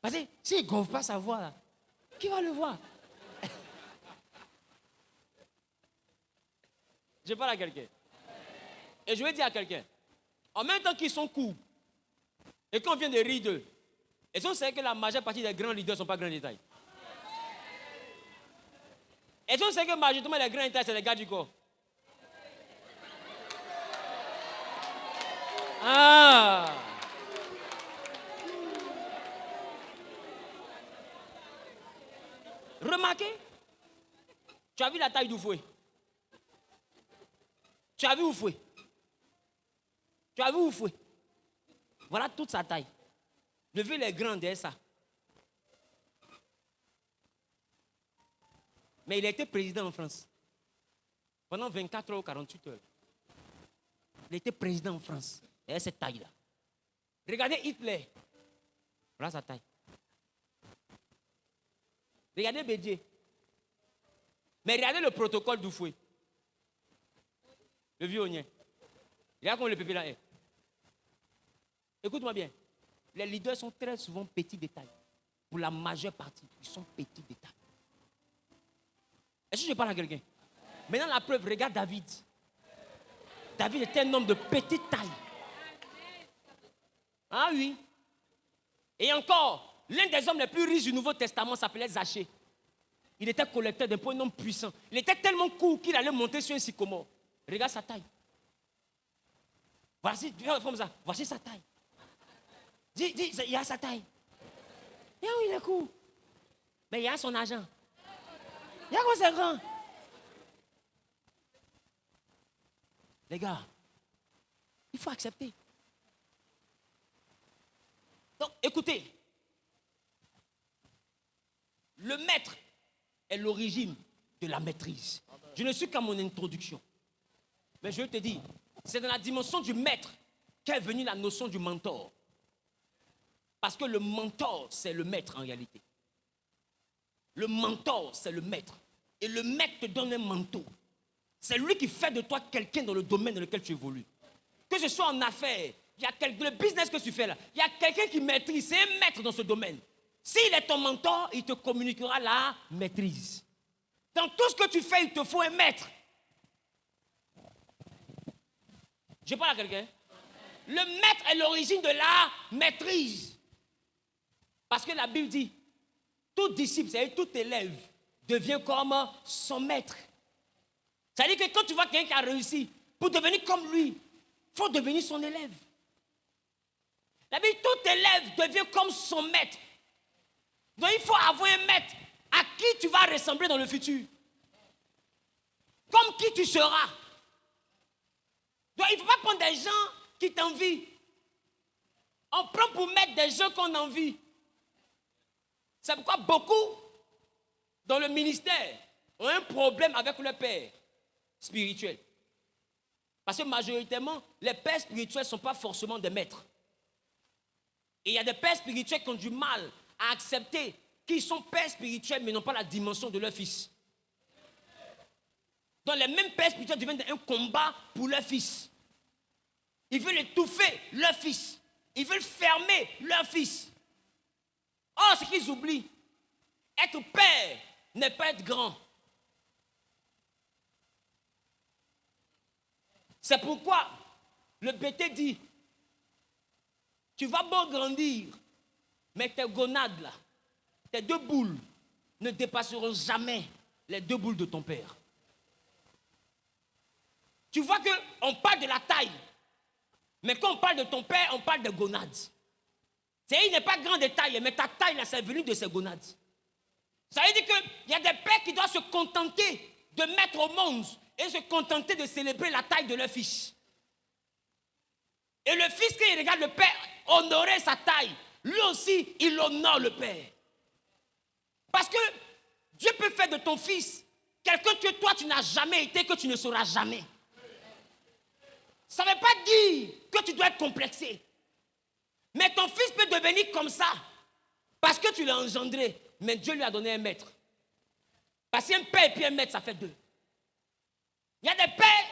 Parce que s'il ne gonfle pas sa voix, là, qui va le voir? Je parle à quelqu'un. Et je vais dire à quelqu'un, en même temps qu'ils sont courts, et qu'on vient de rire d'eux, et si on sait que la majeure partie des grands leaders ne sont pas grands détails. Et si on sait que majoritairement les grands détails, c'est les gars du corps. Ah! Remarquez, tu as vu la taille du fouet? Tu as vu où fouet? Tu as vu où fouet? Voilà toute sa taille. Le vieux, il est grand derrière ça. Mais il a été président en France. Pendant 24 heures ou 48 heures. Il était président en France. Il a cette taille-là. Regardez Hitler. Voilà sa taille. Regardez Bédier. Mais regardez le protocole du fouet. Le vieux ognien. Regarde comment le pépé là est. Écoute-moi bien. Les leaders sont très souvent petits détails. Pour la majeure partie, ils sont petits détails. Est-ce que je parle à quelqu'un? Maintenant la preuve, regarde David. David était un homme de petite taille. Ah oui. Et encore, l'un des hommes les plus riches du Nouveau Testament s'appelait Zachée. Il était collecteur d'impôts, un homme puissant. Il était tellement court qu'il allait monter sur un sycomore. Regarde sa taille. Voici, comme ça. Voici sa taille. Dis, il y a sa taille. Et où il est court? Mais il y a son argent. Il y a quoi, c'est grand? Les gars, il faut accepter. Donc, écoutez. Le maître est l'origine de la maîtrise. Je ne suis qu'à mon introduction. Mais je te dis, c'est dans la dimension du maître qu'est venue la notion du mentor. Parce que le mentor, c'est le maître en réalité. Le mentor, c'est le maître. Et le maître te donne un manteau. C'est lui qui fait de toi quelqu'un dans le domaine dans lequel tu évolues. Que ce soit en affaires, le business que tu fais là, il y a quelqu'un qui maîtrise, c'est un maître dans ce domaine. S'il est ton mentor, il te communiquera la maîtrise. Dans tout ce que tu fais, il te faut un maître. Je parle à quelqu'un. Le maître est l'origine de la maîtrise. Parce que la Bible dit, tout disciple, c'est-à-dire tout élève, devient comme son maître. C'est-à-dire que quand tu vois quelqu'un qui a réussi, pour devenir comme lui, il faut devenir son élève. La Bible dit, tout élève devient comme son maître. Donc il faut avoir un maître à qui tu vas ressembler dans le futur. Comme qui tu seras. Donc il ne faut pas prendre des gens qui t'envient. On prend pour maître des gens qu'on envie. C'est pourquoi beaucoup dans le ministère ont un problème avec le père spirituel. Parce que majoritairement, les pères spirituels ne sont pas forcément des maîtres. Et il y a des pères spirituels qui ont du mal à accepter qu'ils sont pères spirituels mais n'ont pas la dimension de leur fils. Donc les mêmes pères spirituels deviennent un combat pour leur fils. Ils veulent étouffer leur fils. Ils veulent fermer leur fils. Or, ce qu'ils oublient, être père n'est pas être grand. C'est pourquoi le BT dit, tu vas beau grandir, mais tes gonades là, tes deux boules ne dépasseront jamais les deux boules de ton père. Tu vois qu'on parle de la taille, mais quand on parle de ton père, on parle de gonades. Il n'est pas grand de taille, mais ta taille là, c'est venu de ses gonades. Ça veut dire qu'il y a des pères qui doivent se contenter de mettre au monde et se contenter de célébrer la taille de leur fils. Et le fils, quand il regarde le père honorer sa taille, lui aussi, il honore le père. Parce que Dieu peut faire de ton fils quelqu'un que toi, tu n'as jamais été, que tu ne seras jamais. Ça ne veut pas dire que tu dois être complexé. Mais ton fils peut devenir comme ça parce que tu l'as engendré. Mais Dieu lui a donné un maître. Parce qu'un père et puis un maître, ça fait deux. Il y a des pères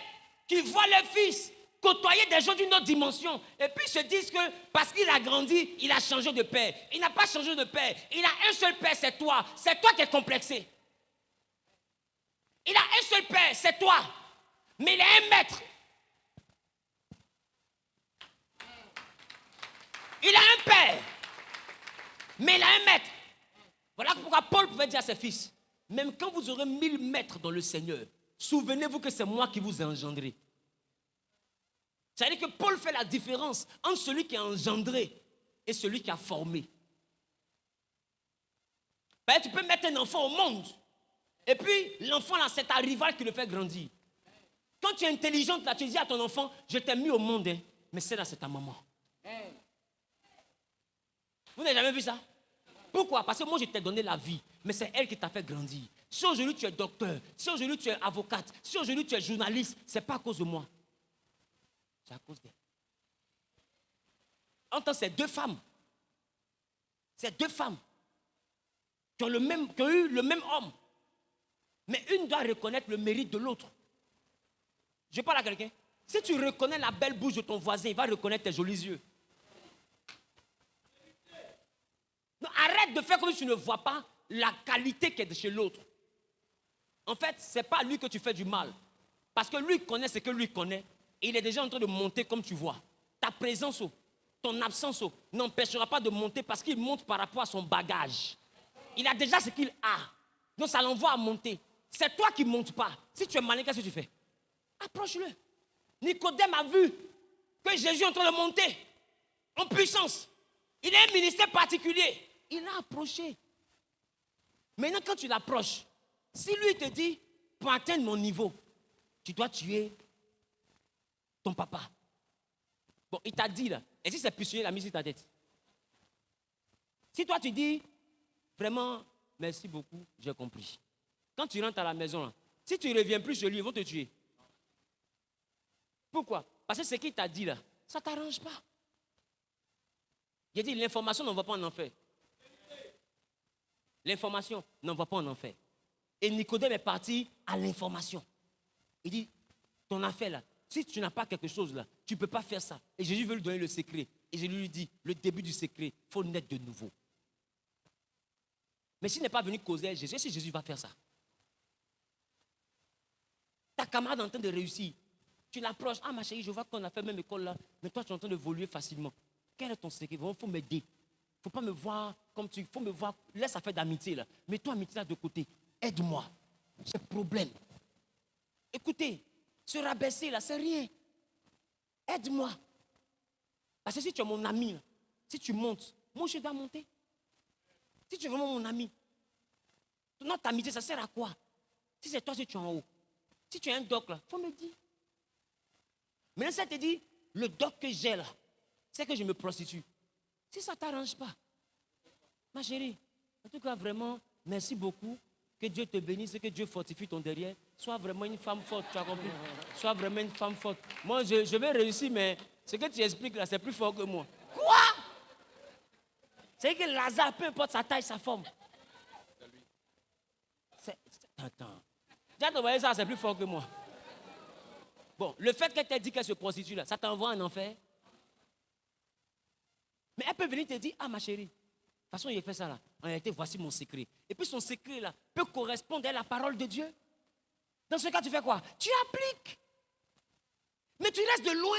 qui voient leur fils côtoyer des gens d'une autre dimension. Et puis ils se disent que parce qu'il a grandi, il a changé de père. Il n'a pas changé de père. Il a un seul père, c'est toi. C'est toi qui es complexé. Il a un seul père, c'est toi. Mais il a un maître. Il a un père. Mais il a un maître. Voilà pourquoi Paul pouvait dire à ses fils, même quand vous aurez 1000 maîtres dans le Seigneur, souvenez-vous que c'est moi qui vous ai engendré. C'est-à-dire que Paul fait la différence entre celui qui a engendré et celui qui a formé. Ben, tu peux mettre un enfant au monde. Et puis, l'enfant, là, c'est ta rivale qui le fait grandir. Quand tu es intelligente, là, tu dis à ton enfant, je t'ai mis au monde, hein, mais celle-là, c'est ta maman. Vous n'avez jamais vu ça? Pourquoi? Parce que moi, je t'ai donné la vie, mais c'est elle qui t'a fait grandir. Si aujourd'hui tu es docteur, si aujourd'hui tu es avocate, si aujourd'hui tu es journaliste, ce n'est pas à cause de moi. C'est à cause d'elle. Entends, c'est deux femmes. C'est deux femmes qui ont eu le même homme. Mais une doit reconnaître le mérite de l'autre. Je parle à quelqu'un. Si tu reconnais la belle bouche de ton voisin, il va reconnaître tes jolis yeux. Non, arrête de faire comme si tu ne vois pas la qualité qui est de chez l'autre. En fait, ce n'est pas lui que tu fais du mal. Parce que lui connaît ce que lui connaît. Et il est déjà en train de monter comme tu vois. Ta présence, ton absence n'empêchera pas de monter parce qu'il monte par rapport à son bagage. Il a déjà ce qu'il a. Donc ça l'envoie à monter. C'est toi qui ne montes pas. Si tu es malin, qu'est-ce que tu fais? Approche-le. Nicodème a vu que Jésus est en train de monter en puissance. Il a un ministère particulier. Il l'a approché. Maintenant, quand tu l'approches, si lui te dit, pour atteindre mon niveau, tu dois tuer ton papa. Bon, il t'a dit là. Et si c'est puissant, il a mis sur ta tête. Si toi tu dis, vraiment, merci beaucoup, j'ai compris. Quand tu rentres à la maison, là, si tu ne reviens plus chez lui, ils vont te tuer. Pourquoi? Parce que ce qu'il t'a dit là, ça ne t'arrange pas. Il a dit, l'information n'en va pas en enfer. L'information n'en va pas en enfer. Et Nicodème est parti à l'information. Il dit, ton affaire là, si tu n'as pas quelque chose là, tu ne peux pas faire ça. Et Jésus veut lui donner le secret. Et je lui dis, le début du secret, il faut naître de nouveau. Mais s'il n'est pas venu causer à Jésus, est-ce que Jésus va faire ça? Ta camarade est en train de réussir. Tu l'approches, ah ma chérie, je vois qu'on a fait la même école là, mais toi tu es en train de évoluer facilement. Quel est ton secret? Il faut m'aider. Il ne faut pas me voir comme tu... Il faut me voir, laisse affaire d'amitié là. Mets-toi amitié là de côté. Aide-moi. J'ai problème. Écoutez, se rabaisser là, c'est rien. Aide-moi. Parce que si tu es mon ami, là, si tu montes, moi je dois monter. Si tu es vraiment mon ami, notre amitié, ça sert à quoi? Si c'est toi, si tu es en haut. Si tu es un doc là, il faut me dire. Maintenant, ça te dit, le doc que j'ai là, c'est que je me prostitue. Si ça ne t'arrange pas, ma chérie, en tout cas, vraiment, merci beaucoup. Que Dieu te bénisse, que Dieu fortifie ton derrière. Sois vraiment une femme forte, tu as compris? Sois vraiment une femme forte. Moi, je vais réussir, mais ce que tu expliques là, c'est plus fort que moi. Quoi? C'est que Lazare, peu importe sa taille, sa forme. Attends. Déjà, tu voyais ça, c'est plus fort que moi. Bon, le fait qu'elle t'ait dit qu'elle se prostitue là, ça t'envoie en enfer. Mais elle peut venir te dire, ah ma chérie, de toute façon il a fait ça là. En réalité, voici mon secret. Et puis son secret là peut correspondre à la parole de Dieu. Dans ce cas, tu fais quoi? Tu appliques. Mais tu restes de loin.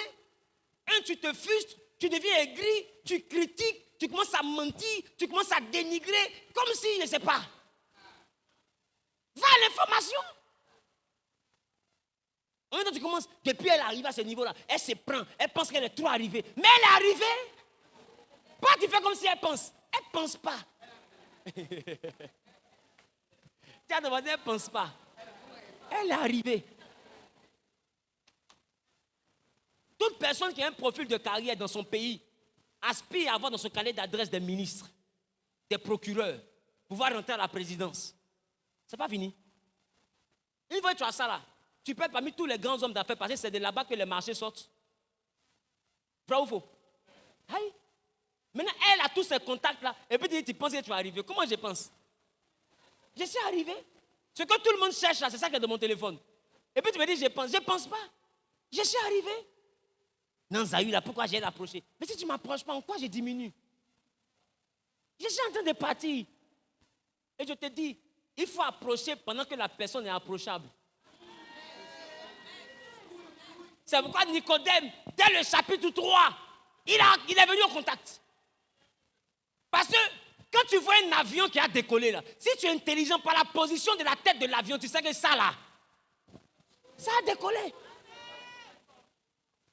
Tu te frustres, tu deviens aigri, tu critiques, tu commences à mentir, tu commences à dénigrer, comme si, je ne sais pas. Va à l'information. En même temps, tu commences, depuis elle arrive à ce niveau-là, elle se prend, elle pense qu'elle est trop arrivée. Mais elle est arrivée. Pas tu fais comme si elle pense. Elle ne pense pas. Tiens, elle ne pense pas. Elle est arrivée. Toute personne qui a un profil de carrière dans son pays aspire à avoir dans son carnet d'adresse des ministres, des procureurs, pouvoir rentrer à la présidence. C'est pas fini. Une fois que tu as ça là, tu peux être parmi tous les grands hommes d'affaires parce que c'est de là-bas que les marchés sortent. Vrai ou faux? Aïe. Maintenant, elle a tous ces contacts-là. Et puis, tu penses que tu vas arriver. Comment je pense? Je suis arrivé. Ce que tout le monde cherche là, c'est ça qui est de mon téléphone. Et puis, tu me dis, je pense. Je ne pense pas. Je suis arrivé. Non, Zahir, là, pourquoi j'ai approché? Mais si tu ne m'approches pas, en quoi je diminue? Je suis en train de partir. Et je te dis, il faut approcher pendant que la personne est approchable. C'est pourquoi Nicodème, dès le chapitre 3, il est venu au contact. Parce que quand tu vois un avion qui a décollé là, si tu es intelligent par la position de la tête de l'avion, tu sais que ça là, ça a décollé.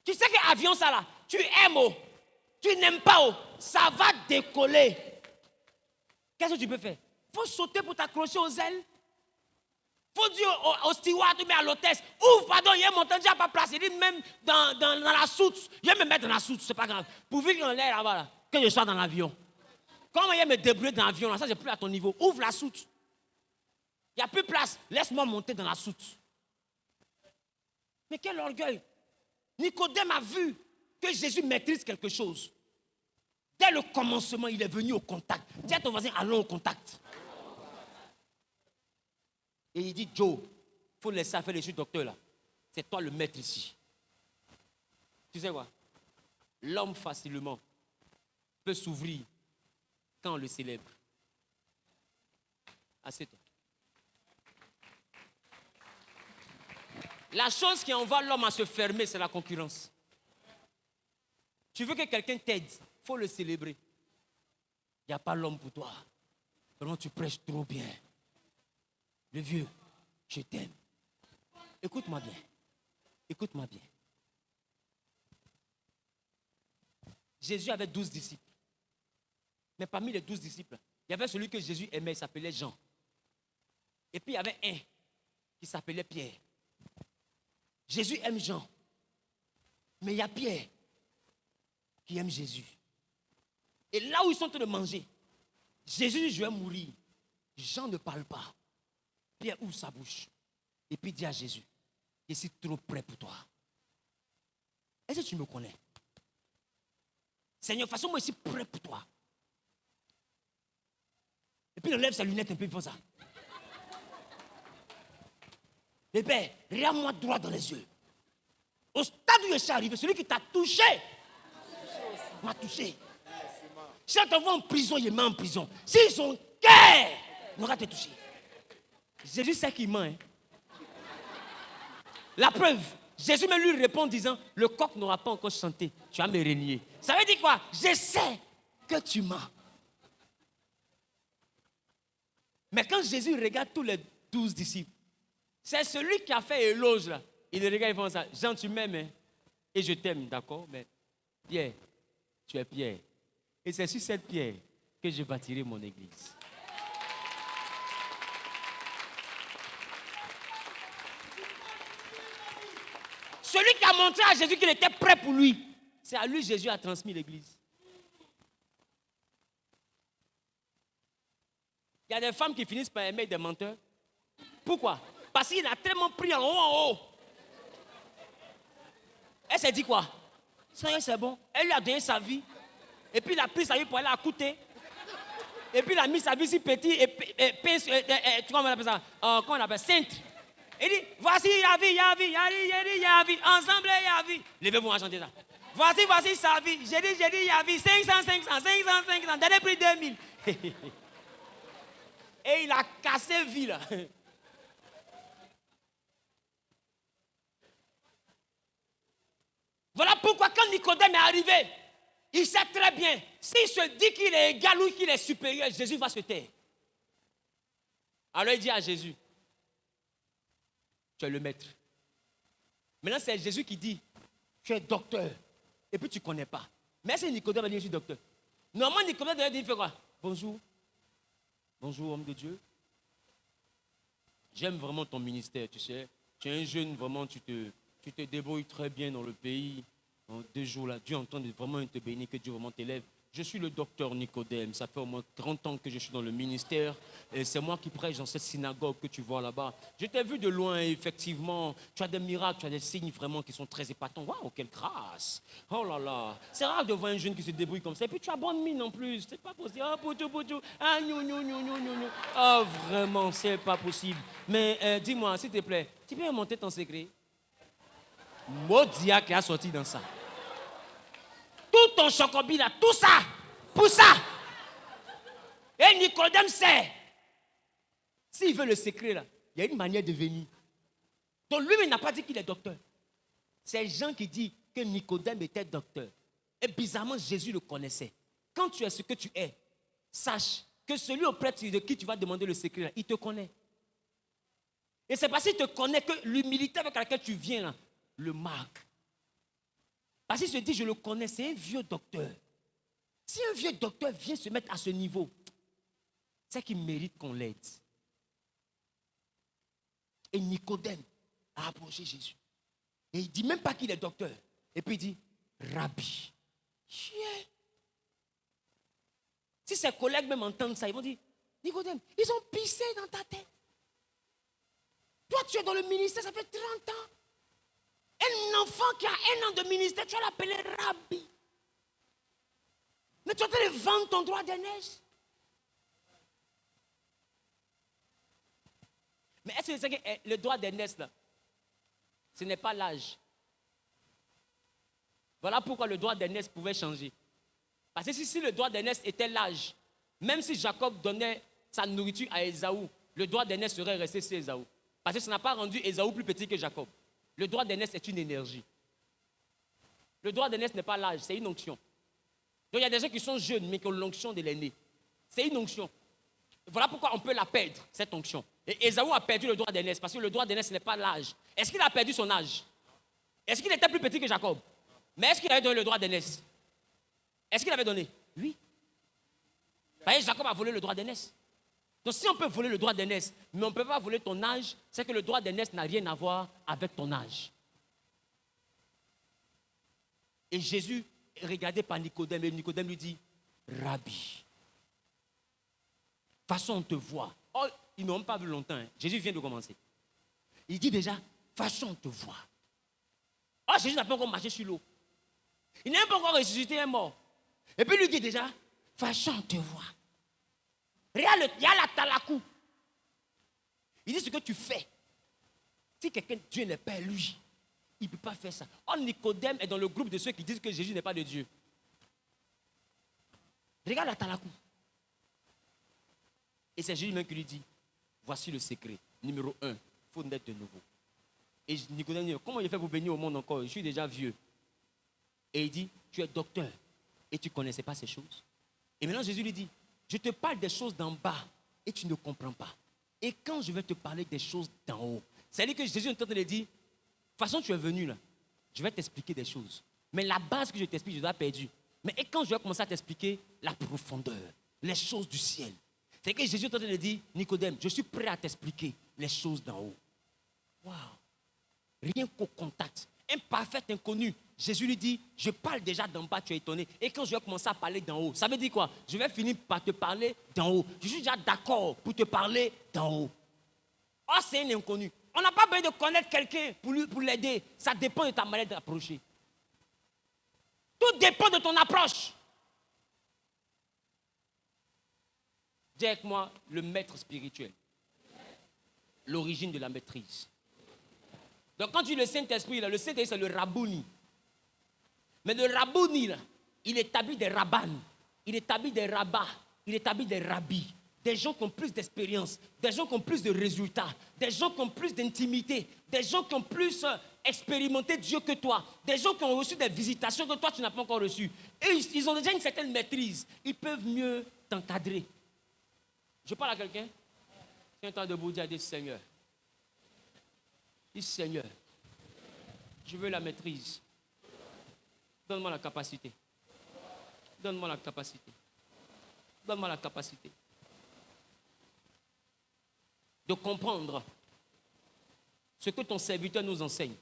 Tu sais que l'avion ça là, tu aimes tu n'aimes pas ça va décoller. Qu'est-ce que tu peux faire? Il faut sauter pour t'accrocher aux ailes. Il faut dire au steward ou à l'hôtesse, ouvre, pardon, il y a mon temps déjà pas placé. Il dit même dans la soute, je vais me mettre dans la soute, c'est pas grave. Pourvu qu'il en l'air là-bas, là, que je sois dans l'avion. Comment il me débrouiller dans l'avion, là, ça c'est plus à ton niveau. Ouvre la soute. Il n'y a plus de place. Laisse-moi monter dans la soute. Mais quel orgueil. Nicodème a vu que Jésus maîtrise quelque chose. Dès le commencement, il est venu au contact. Dis à ton voisin, allons au contact. Et il dit, Joe, il faut laisser faire les choses, docteur là. C'est toi le maître ici. Tu sais quoi? L'homme facilement peut s'ouvrir quand on le célèbre. Assieds-toi. La chose qui envoie l'homme à se fermer, c'est la concurrence. Tu veux que quelqu'un t'aide, il faut le célébrer. Il n'y a pas l'homme pour toi. Vraiment, tu prêches trop bien. Le vieux, je t'aime. Écoute-moi bien. Écoute-moi bien. Jésus avait 12 disciples. Mais parmi les 12 disciples, il y avait celui que Jésus aimait, il s'appelait Jean. Et puis il y avait un qui s'appelait Pierre. Jésus aime Jean. Mais il y a Pierre qui aime Jésus. Et là où ils sont en train de manger, Jésus dit, je vais mourir. Jean ne parle pas. Pierre ouvre sa bouche. Et puis dit à Jésus, je suis trop près pour toi. Est-ce que tu me connais? Seigneur, de toute façon, moi je suis prêt pour toi. Et puis il enlève sa lunette un peu, il fait ça. Mais père, regarde-moi droit dans les yeux. Au stade où je suis arrivé, celui qui t'a touché m'a touché. Si on t'envoie en prison, il est en prison. S'ils sont cœur, il n'aura te touché. Jésus sait qu'il ment. Hein. La preuve, Jésus me lui répond en disant, le coq n'aura pas encore chanté, tu vas me renier. Ça veut dire quoi? Je sais que tu mens. Mais quand Jésus regarde tous les 12 disciples, c'est celui qui a fait éloge là. Il les regarde, il fait ça. Jean, tu m'aimes, hein? Et je t'aime, d'accord? Mais Pierre, tu es Pierre. Et c'est sur cette pierre que je bâtirai mon église. Celui qui a montré à Jésus qu'il était prêt pour lui, c'est à lui Jésus a transmis l'église. Il y a des femmes qui finissent par aimer des menteurs. Pourquoi? Parce qu'il a tellement pris en haut. Elle s'est dit quoi? Ça c'est bon. Elle lui a donné sa vie. Et puis il a pris sa vie pour aller à côté. Et puis il a mis sa vie si petit et comment on appelle ça? Comment on appelle? Sainte. Il dit, voici la vie, ya vie, ensemble ya vie. Levez-vous à chanter ça. Voici sa vie. J'ai dit, ya vie, 500, dernier prix 2000. Et il a cassé vie là. Voilà pourquoi quand Nicodème est arrivé, il sait très bien, s'il se dit qu'il est égal ou qu'il est supérieur, Jésus va se taire. Alors il dit à Jésus, tu es le maître. Maintenant c'est Jésus qui dit, tu es docteur, et puis tu ne connais pas. Mais c'est Nicodème qui dit, je suis docteur. Normalement Nicodème devait dire, il fait quoi? Bonjour. Bonjour homme de Dieu. J'aime vraiment ton ministère, tu sais. Tu es un jeune, vraiment, tu te débrouilles très bien dans le pays. En 2 jours là, Dieu entend vraiment te bénir, que Dieu vraiment t'élève. Je suis le docteur Nicodème, ça fait au moins 30 ans que je suis dans le ministère et c'est moi qui prêche dans cette synagogue que tu vois là-bas. Je t'ai vu de loin et effectivement, tu as des miracles, tu as des signes vraiment qui sont très épatants. Waouh, quelle grâce! Oh là là, c'est rare de voir un jeune qui se débrouille comme ça et puis tu as bonne mine en plus, c'est pas possible. Oh, poutou, ah, oh, vraiment, c'est pas possible. Mais dis-moi, s'il te plaît, tu peux me monter ton secret? Modia qui a sorti dans ça. tout ton chocobi là, tout ça, pour ça. Et Nicodème sait. S'il veut le secret là, il y a une manière de venir. Donc lui-même n'a pas dit qu'il est docteur. C'est Jean qui dit que Nicodème était docteur. Et bizarrement, Jésus le connaissait. Quand tu es ce que tu es, sache que celui auprès de qui tu vas demander le secret, là, il te connaît. Et c'est parce qu'il te connaît que l'humilité avec laquelle tu viens là, le marque. Parce qu'il se dit, je le connais, c'est un vieux docteur. Si un vieux docteur vient se mettre à ce niveau, c'est qu'il mérite qu'on l'aide. Et Nicodème a approché Jésus. Et il ne dit même pas qu'il est docteur. Et puis il dit, Rabbi. Yeah. Si ses collègues même entendent ça, ils vont dire, Nicodème, ils ont pissé dans ta tête. Toi, tu es dans le ministère, ça fait 30 ans. Un enfant qui a 1 an de ministère, tu vas l'appeler Rabbi. Mais tu es en train de vendre ton droit d'aînesse. Mais est-ce que c'est que le droit d'aînesse, là, ce n'est pas l'âge. Voilà pourquoi le droit d'aînesse pouvait changer. Parce que si le droit d'aînesse était l'âge, même si Jacob donnait sa nourriture à Ésaü, le droit d'aînesse serait resté sur Ésaü. Parce que ça n'a pas rendu Ésaü plus petit que Jacob. Le droit d'aînesse est une énergie. Le droit d'aînesse n'est pas l'âge, c'est une onction. Donc il y a des gens qui sont jeunes, mais qui ont l'onction de l'aîné. C'est une onction. Voilà pourquoi on peut la perdre, cette onction. Et Ésaü a perdu le droit d'aînesse, parce que le droit d'aînesse n'est pas l'âge. Est-ce qu'il a perdu son âge? Est-ce qu'il était plus petit que Jacob? Mais est-ce qu'il avait donné le droit d'aînesse? Est-ce qu'il avait donné? Oui. Parce que Jacob a volé le droit d'aînesse. Donc si on peut voler le droit d'aînesse, mais on ne peut pas voler ton âge, c'est que le droit d'aînesse n'a rien à voir avec ton âge. Et Jésus est regardé par Nicodème, et Nicodème lui dit, Rabbi, de toute façon on te voit. Oh, ils n'ont pas vu longtemps, hein. Jésus vient de commencer. Il dit déjà, de toute façon on te voit. Oh, Jésus n'a pas encore marché sur l'eau. Il n'a pas encore ressuscité un mort. Et puis il lui dit déjà, de toute façon on te voit. Regarde, il y a la talakou. Il dit ce que tu fais. Si quelqu'un, Dieu n'est pas lui, il ne peut pas faire ça. Oh, Nicodème est dans le groupe de ceux qui disent que Jésus n'est pas de Dieu. Regarde la talakou. Et c'est Jésus même qui lui dit, voici le secret. Numéro 1, il faut naître de nouveau. Et Nicodème dit, comment il fait pour venir au monde encore? Je suis déjà vieux. Et il dit, tu es docteur et tu ne connaissais pas ces choses. Et maintenant Jésus lui dit, je te parle des choses d'en bas et tu ne comprends pas. Et quand je vais te parler des choses d'en haut, c'est-à-dire que Jésus est en train de dire, de toute façon tu es venu là, je vais t'expliquer des choses. Mais la base que je t'explique, je l'ai perdue. Mais et quand je vais commencer à t'expliquer la profondeur, les choses du ciel, c'est que Jésus est en train de dire, Nicodème, je suis prêt à t'expliquer les choses d'en haut. Waouh! Rien qu'au contact. Un parfait inconnu. Jésus lui dit, je parle déjà d'en bas, tu es étonné. Et quand je vais commencer à parler d'en haut, ça veut dire quoi? Je vais finir par te parler d'en haut. Je suis déjà d'accord pour te parler d'en haut. Oh, c'est un inconnu. On n'a pas besoin de connaître quelqu'un pour l'aider. Ça dépend de ta manière d'approcher. Tout dépend de ton approche. Dis avec moi, le maître spirituel. L'origine de la maîtrise. Donc quand tu dis le Saint-Esprit, le Saint-Esprit c'est le Rabouni. Mais le Rabouni, là, il établit des rabbanes, il établit des rabbats, il établit des rabbis. Des gens qui ont plus d'expérience, des gens qui ont plus de résultats, des gens qui ont plus d'intimité, des gens qui ont plus expérimenté Dieu que toi, des gens qui ont reçu des visitations que toi tu n'as pas encore reçues. Et ils ont déjà une certaine maîtrise. Ils peuvent mieux t'encadrer. Je parle à quelqu'un? Tiens-toi debout, dis à Dieu, Seigneur. Dis, Seigneur, je veux la maîtrise. Donne-moi la capacité. Donne-moi la capacité. Donne-moi la capacité de comprendre ce que ton serviteur nous enseigne.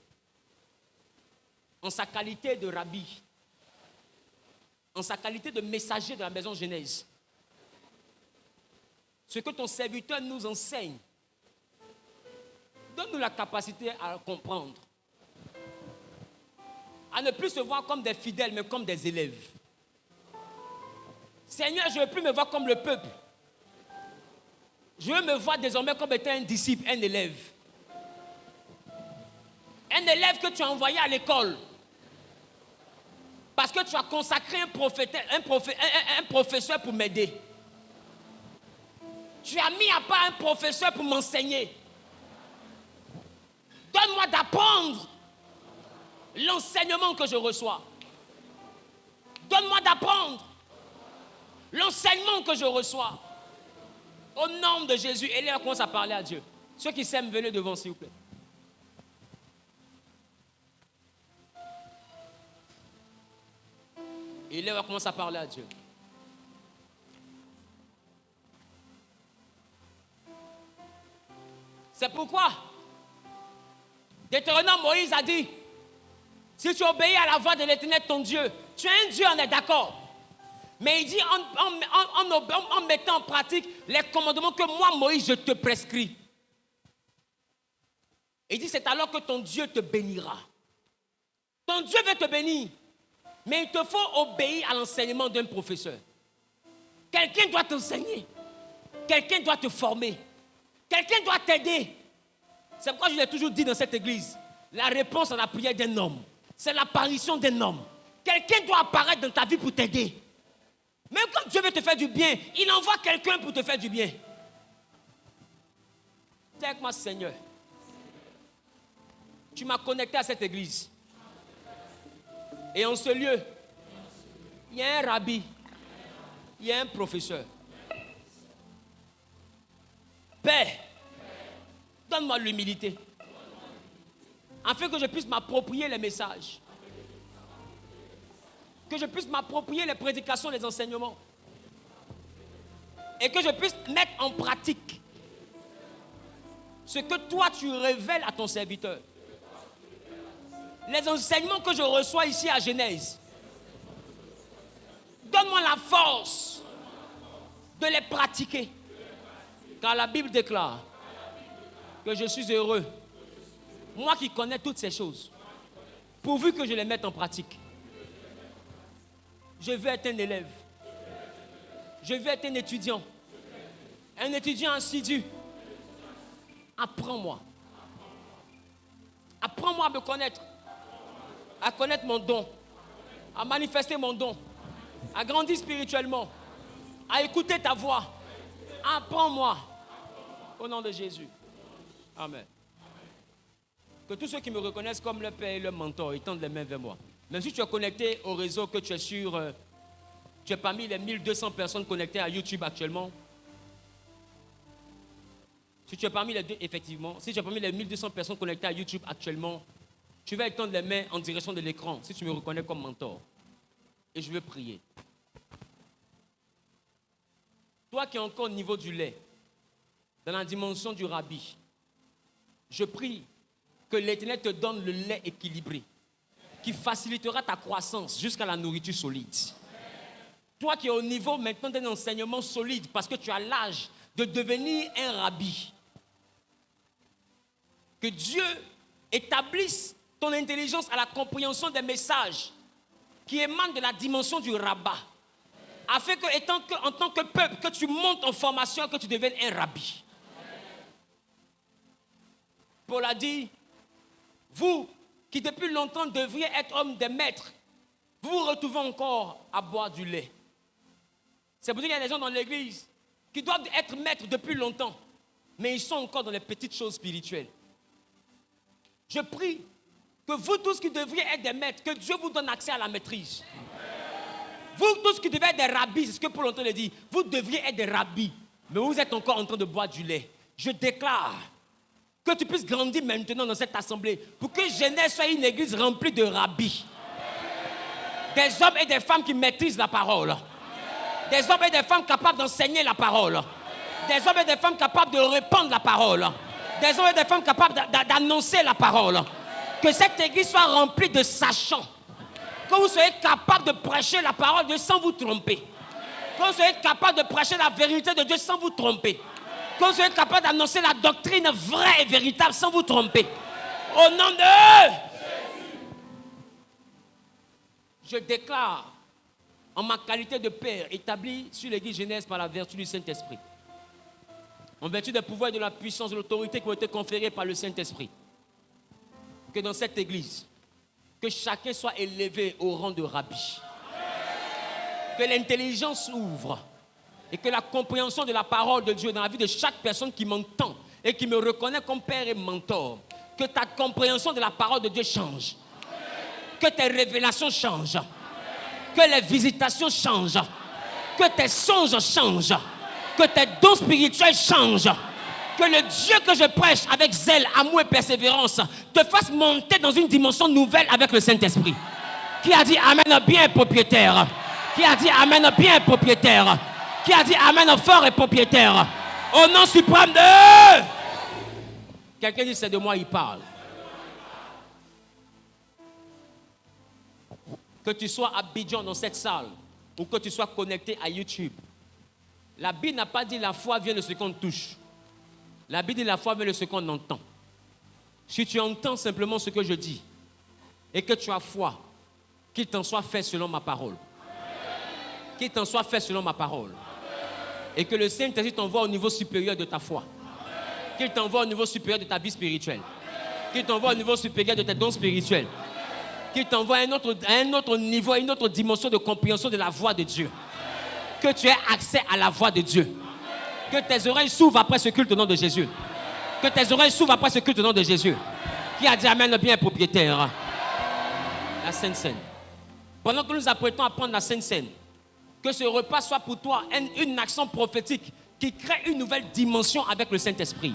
En sa qualité de rabbi, en sa qualité de messager de la maison Genèse. Ce que ton serviteur nous enseigne. Donne-nous la capacité à comprendre. À ne plus se voir comme des fidèles, mais comme des élèves. Seigneur, je ne veux plus me voir comme le peuple. Je veux me voir désormais comme étant un disciple, un élève. Un élève que tu as envoyé à l'école. parce que tu as consacré un professeur pour m'aider. Tu as mis à part un professeur pour m'enseigner. Donne-moi d'apprendre l'enseignement que je reçois. Donne-moi d'apprendre l'enseignement que je reçois. Au nom de Jésus. Et là, on commence à parler à Dieu. Ceux qui s'aiment, venez devant, s'il vous plaît. Et là, on commence à parler à Dieu. C'est pourquoi Deutéronome, Moïse a dit, si tu obéis à la voix de l'Éternel, ton Dieu, tu es un Dieu, on est d'accord. Mais il dit, en mettant en pratique les commandements que moi, Moïse, je te prescris. Il dit, c'est alors que ton Dieu te bénira. Ton Dieu veut te bénir. Mais il te faut obéir à l'enseignement d'un professeur. Quelqu'un doit t'enseigner. Quelqu'un doit te former. Quelqu'un doit t'aider. C'est pourquoi je l'ai toujours dit dans cette église. La réponse à la prière d'un homme, c'est l'apparition d'un homme. Quelqu'un doit apparaître dans ta vie pour t'aider. Même quand Dieu veut te faire du bien, il envoie quelqu'un pour te faire du bien. Dis avec moi, Seigneur, tu m'as connecté à cette église. Et en ce lieu, il y a un rabbi, il y a un professeur. Père, donne-moi l'humilité, afin que je puisse m'approprier les messages, que je puisse m'approprier les prédications, les enseignements, et que je puisse mettre en pratique ce que toi tu révèles à ton serviteur. Les enseignements que je reçois ici à Genèse, donne-moi la force de les pratiquer. Car la Bible déclare que je suis heureux, moi qui connais toutes ces choses, pourvu que je les mette en pratique. Je veux être un élève. Je veux être un étudiant assidu. Apprends-moi. Apprends-moi à me connaître. À connaître mon don, à manifester mon don, à grandir spirituellement, à écouter ta voix. Apprends-moi. Au nom de Jésus. Amen. Que tous ceux qui me reconnaissent comme leur père et leur mentor, ils tendent les mains vers moi. Même si tu es connecté au réseau, que tu es tu es parmi les 1200 personnes connectées à YouTube actuellement. Si tu es parmi les 1200 personnes connectées à YouTube actuellement, tu vas étendre les mains en direction de l'écran si tu me reconnais comme mentor. Et je veux prier. Toi qui es encore au niveau du lait, dans la dimension du rabbi, je prie que l'Éternel te donne le lait équilibré, qui facilitera ta croissance jusqu'à la nourriture solide. Toi qui es au niveau maintenant d'un enseignement solide, parce que tu as l'âge de devenir un rabbi, que Dieu établisse ton intelligence à la compréhension des messages qui émanent de la dimension du rabbin, afin que, en tant que peuple, que tu montes en formation, que tu deviennes un rabbi. Paul a dit, vous qui depuis longtemps devriez être hommes des maîtres, vous vous retrouvez encore à boire du lait. C'est pour ça qu'il y a des gens dans l'église qui doivent être maîtres depuis longtemps, mais ils sont encore dans les petites choses spirituelles. Je prie que vous tous qui devriez être des maîtres, que Dieu vous donne accès à la maîtrise. Vous tous qui devez être des rabbis, c'est ce que Paul entend le dire, vous devriez être des rabbis, mais vous êtes encore en train de boire du lait. Je déclare que tu puisses grandir maintenant dans cette assemblée, pour que Genèse soit une église remplie de rabbis. Des hommes et des femmes qui maîtrisent la parole. Des hommes et des femmes capables d'enseigner la parole. Des hommes et des femmes capables de répandre la parole. Des hommes et des femmes capables d'annoncer la parole. Que cette église soit remplie de sachants. Que vous soyez capables de prêcher la parole de Dieu sans vous tromper. Que vous soyez capables de prêcher la vérité de Dieu sans vous tromper. Que vous soyez capables d'annoncer la doctrine vraie et véritable sans vous tromper. Au nom de Jésus. Je déclare, en ma qualité de père, établi sur l'église Genèse par la vertu du Saint-Esprit, en vertu des pouvoirs et de la puissance, de l'autorité qui ont été conférés par le Saint-Esprit, que dans cette église, Que chacun soit élevé au rang de rabbi. Que l'intelligence ouvre. Et que la compréhension de la parole de Dieu dans la vie de chaque personne qui m'entend et qui me reconnaît comme père et mentor. Que ta compréhension de la parole de Dieu change. Que tes révélations changent. Que les visitations changent. Que tes songes changent. Que tes dons spirituels changent. Que le Dieu que je prêche avec zèle, amour et persévérance te fasse monter dans une dimension nouvelle avec le Saint-Esprit. Qui a dit Amen bien propriétaire? Qui a dit Amen bien propriétaire? Qui a dit Amen fort et propriétaire? Au nom suprême de... Quelqu'un dit c'est de moi il parle. Que tu sois à Abidjan dans cette salle ou que tu sois connecté à YouTube. La Bible n'a pas dit la foi vient de ce qu'on touche. La Bible dit la foi vient de ce qu'on entend. Si tu entends simplement ce que je dis et que tu as foi, qu'il t'en soit fait selon ma parole. Qu'il t'en soit fait selon ma parole. Et que le Saint-Esprit t'envoie au niveau supérieur de ta foi. Qu'il t'envoie au niveau supérieur de ta vie spirituelle. Qu'il t'envoie au niveau supérieur de tes dons spirituels. Qu'il t'envoie à un autre niveau, à une autre dimension de compréhension de la voix de Dieu. Que tu aies accès à la voix de Dieu. Que tes oreilles s'ouvrent après ce culte au nom de Jésus. Que tes oreilles s'ouvrent après ce culte au nom de Jésus. Qui a dit Amen, le bien propriétaire? La Sainte Seine. Pendant que nous apprêtons à prendre la Sainte Seine, que ce repas soit pour toi une action prophétique qui crée une nouvelle dimension avec le Saint-Esprit.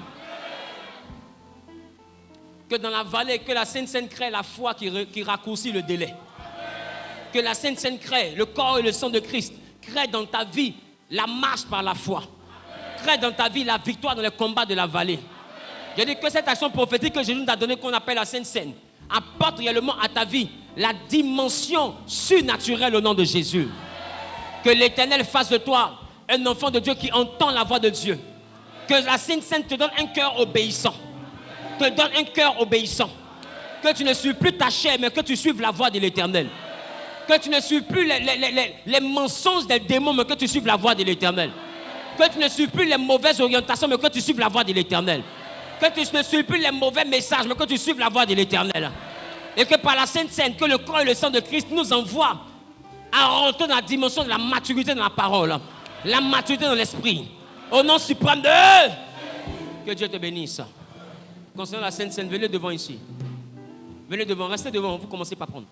Que dans la vallée, que la Sainte Seine crée la foi qui raccourcit le délai. Que la Sainte Seine crée le corps et le sang de Christ. Crée dans ta vie la marche par la foi. Crée dans ta vie la victoire dans les combats de la vallée. Je dis que cette action prophétique que Jésus nous a donnée, qu'on appelle la Sainte Seine, apporte réellement à ta vie la dimension surnaturelle au nom de Jésus. Que l'Éternel fasse de toi un enfant de Dieu qui entend la voix de Dieu. Que la Sainte Seine te donne un cœur obéissant. Te donne un cœur obéissant. Que tu ne suives plus ta chair, mais que tu suives la voix de l'Éternel. Que tu ne suives plus les mensonges des démons, mais que tu suives la voix de l'Éternel. Que tu ne suives plus les mauvaises orientations, mais que tu suives la voix de l'Éternel. Que tu ne suives plus les mauvais messages, mais que tu suives la voix de l'Éternel. Et que par la Sainte Seine, que le corps et le sang de Christ nous envoient à rentrer dans la dimension de la maturité dans la parole. La maturité dans l'esprit. Au nom suprême de... Que Dieu te bénisse. Concernant la Sainte Seine, venez devant ici. Venez devant, restez devant, vous commencez par prendre.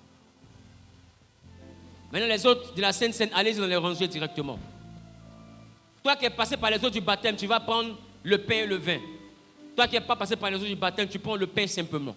Maintenant les autres de la Sainte Seine, allez dans les rangées directement. Toi qui es passé par les eaux du baptême, tu vas prendre le pain et le vin. Toi qui n'es pas passé par les eaux du baptême, tu prends le pain simplement.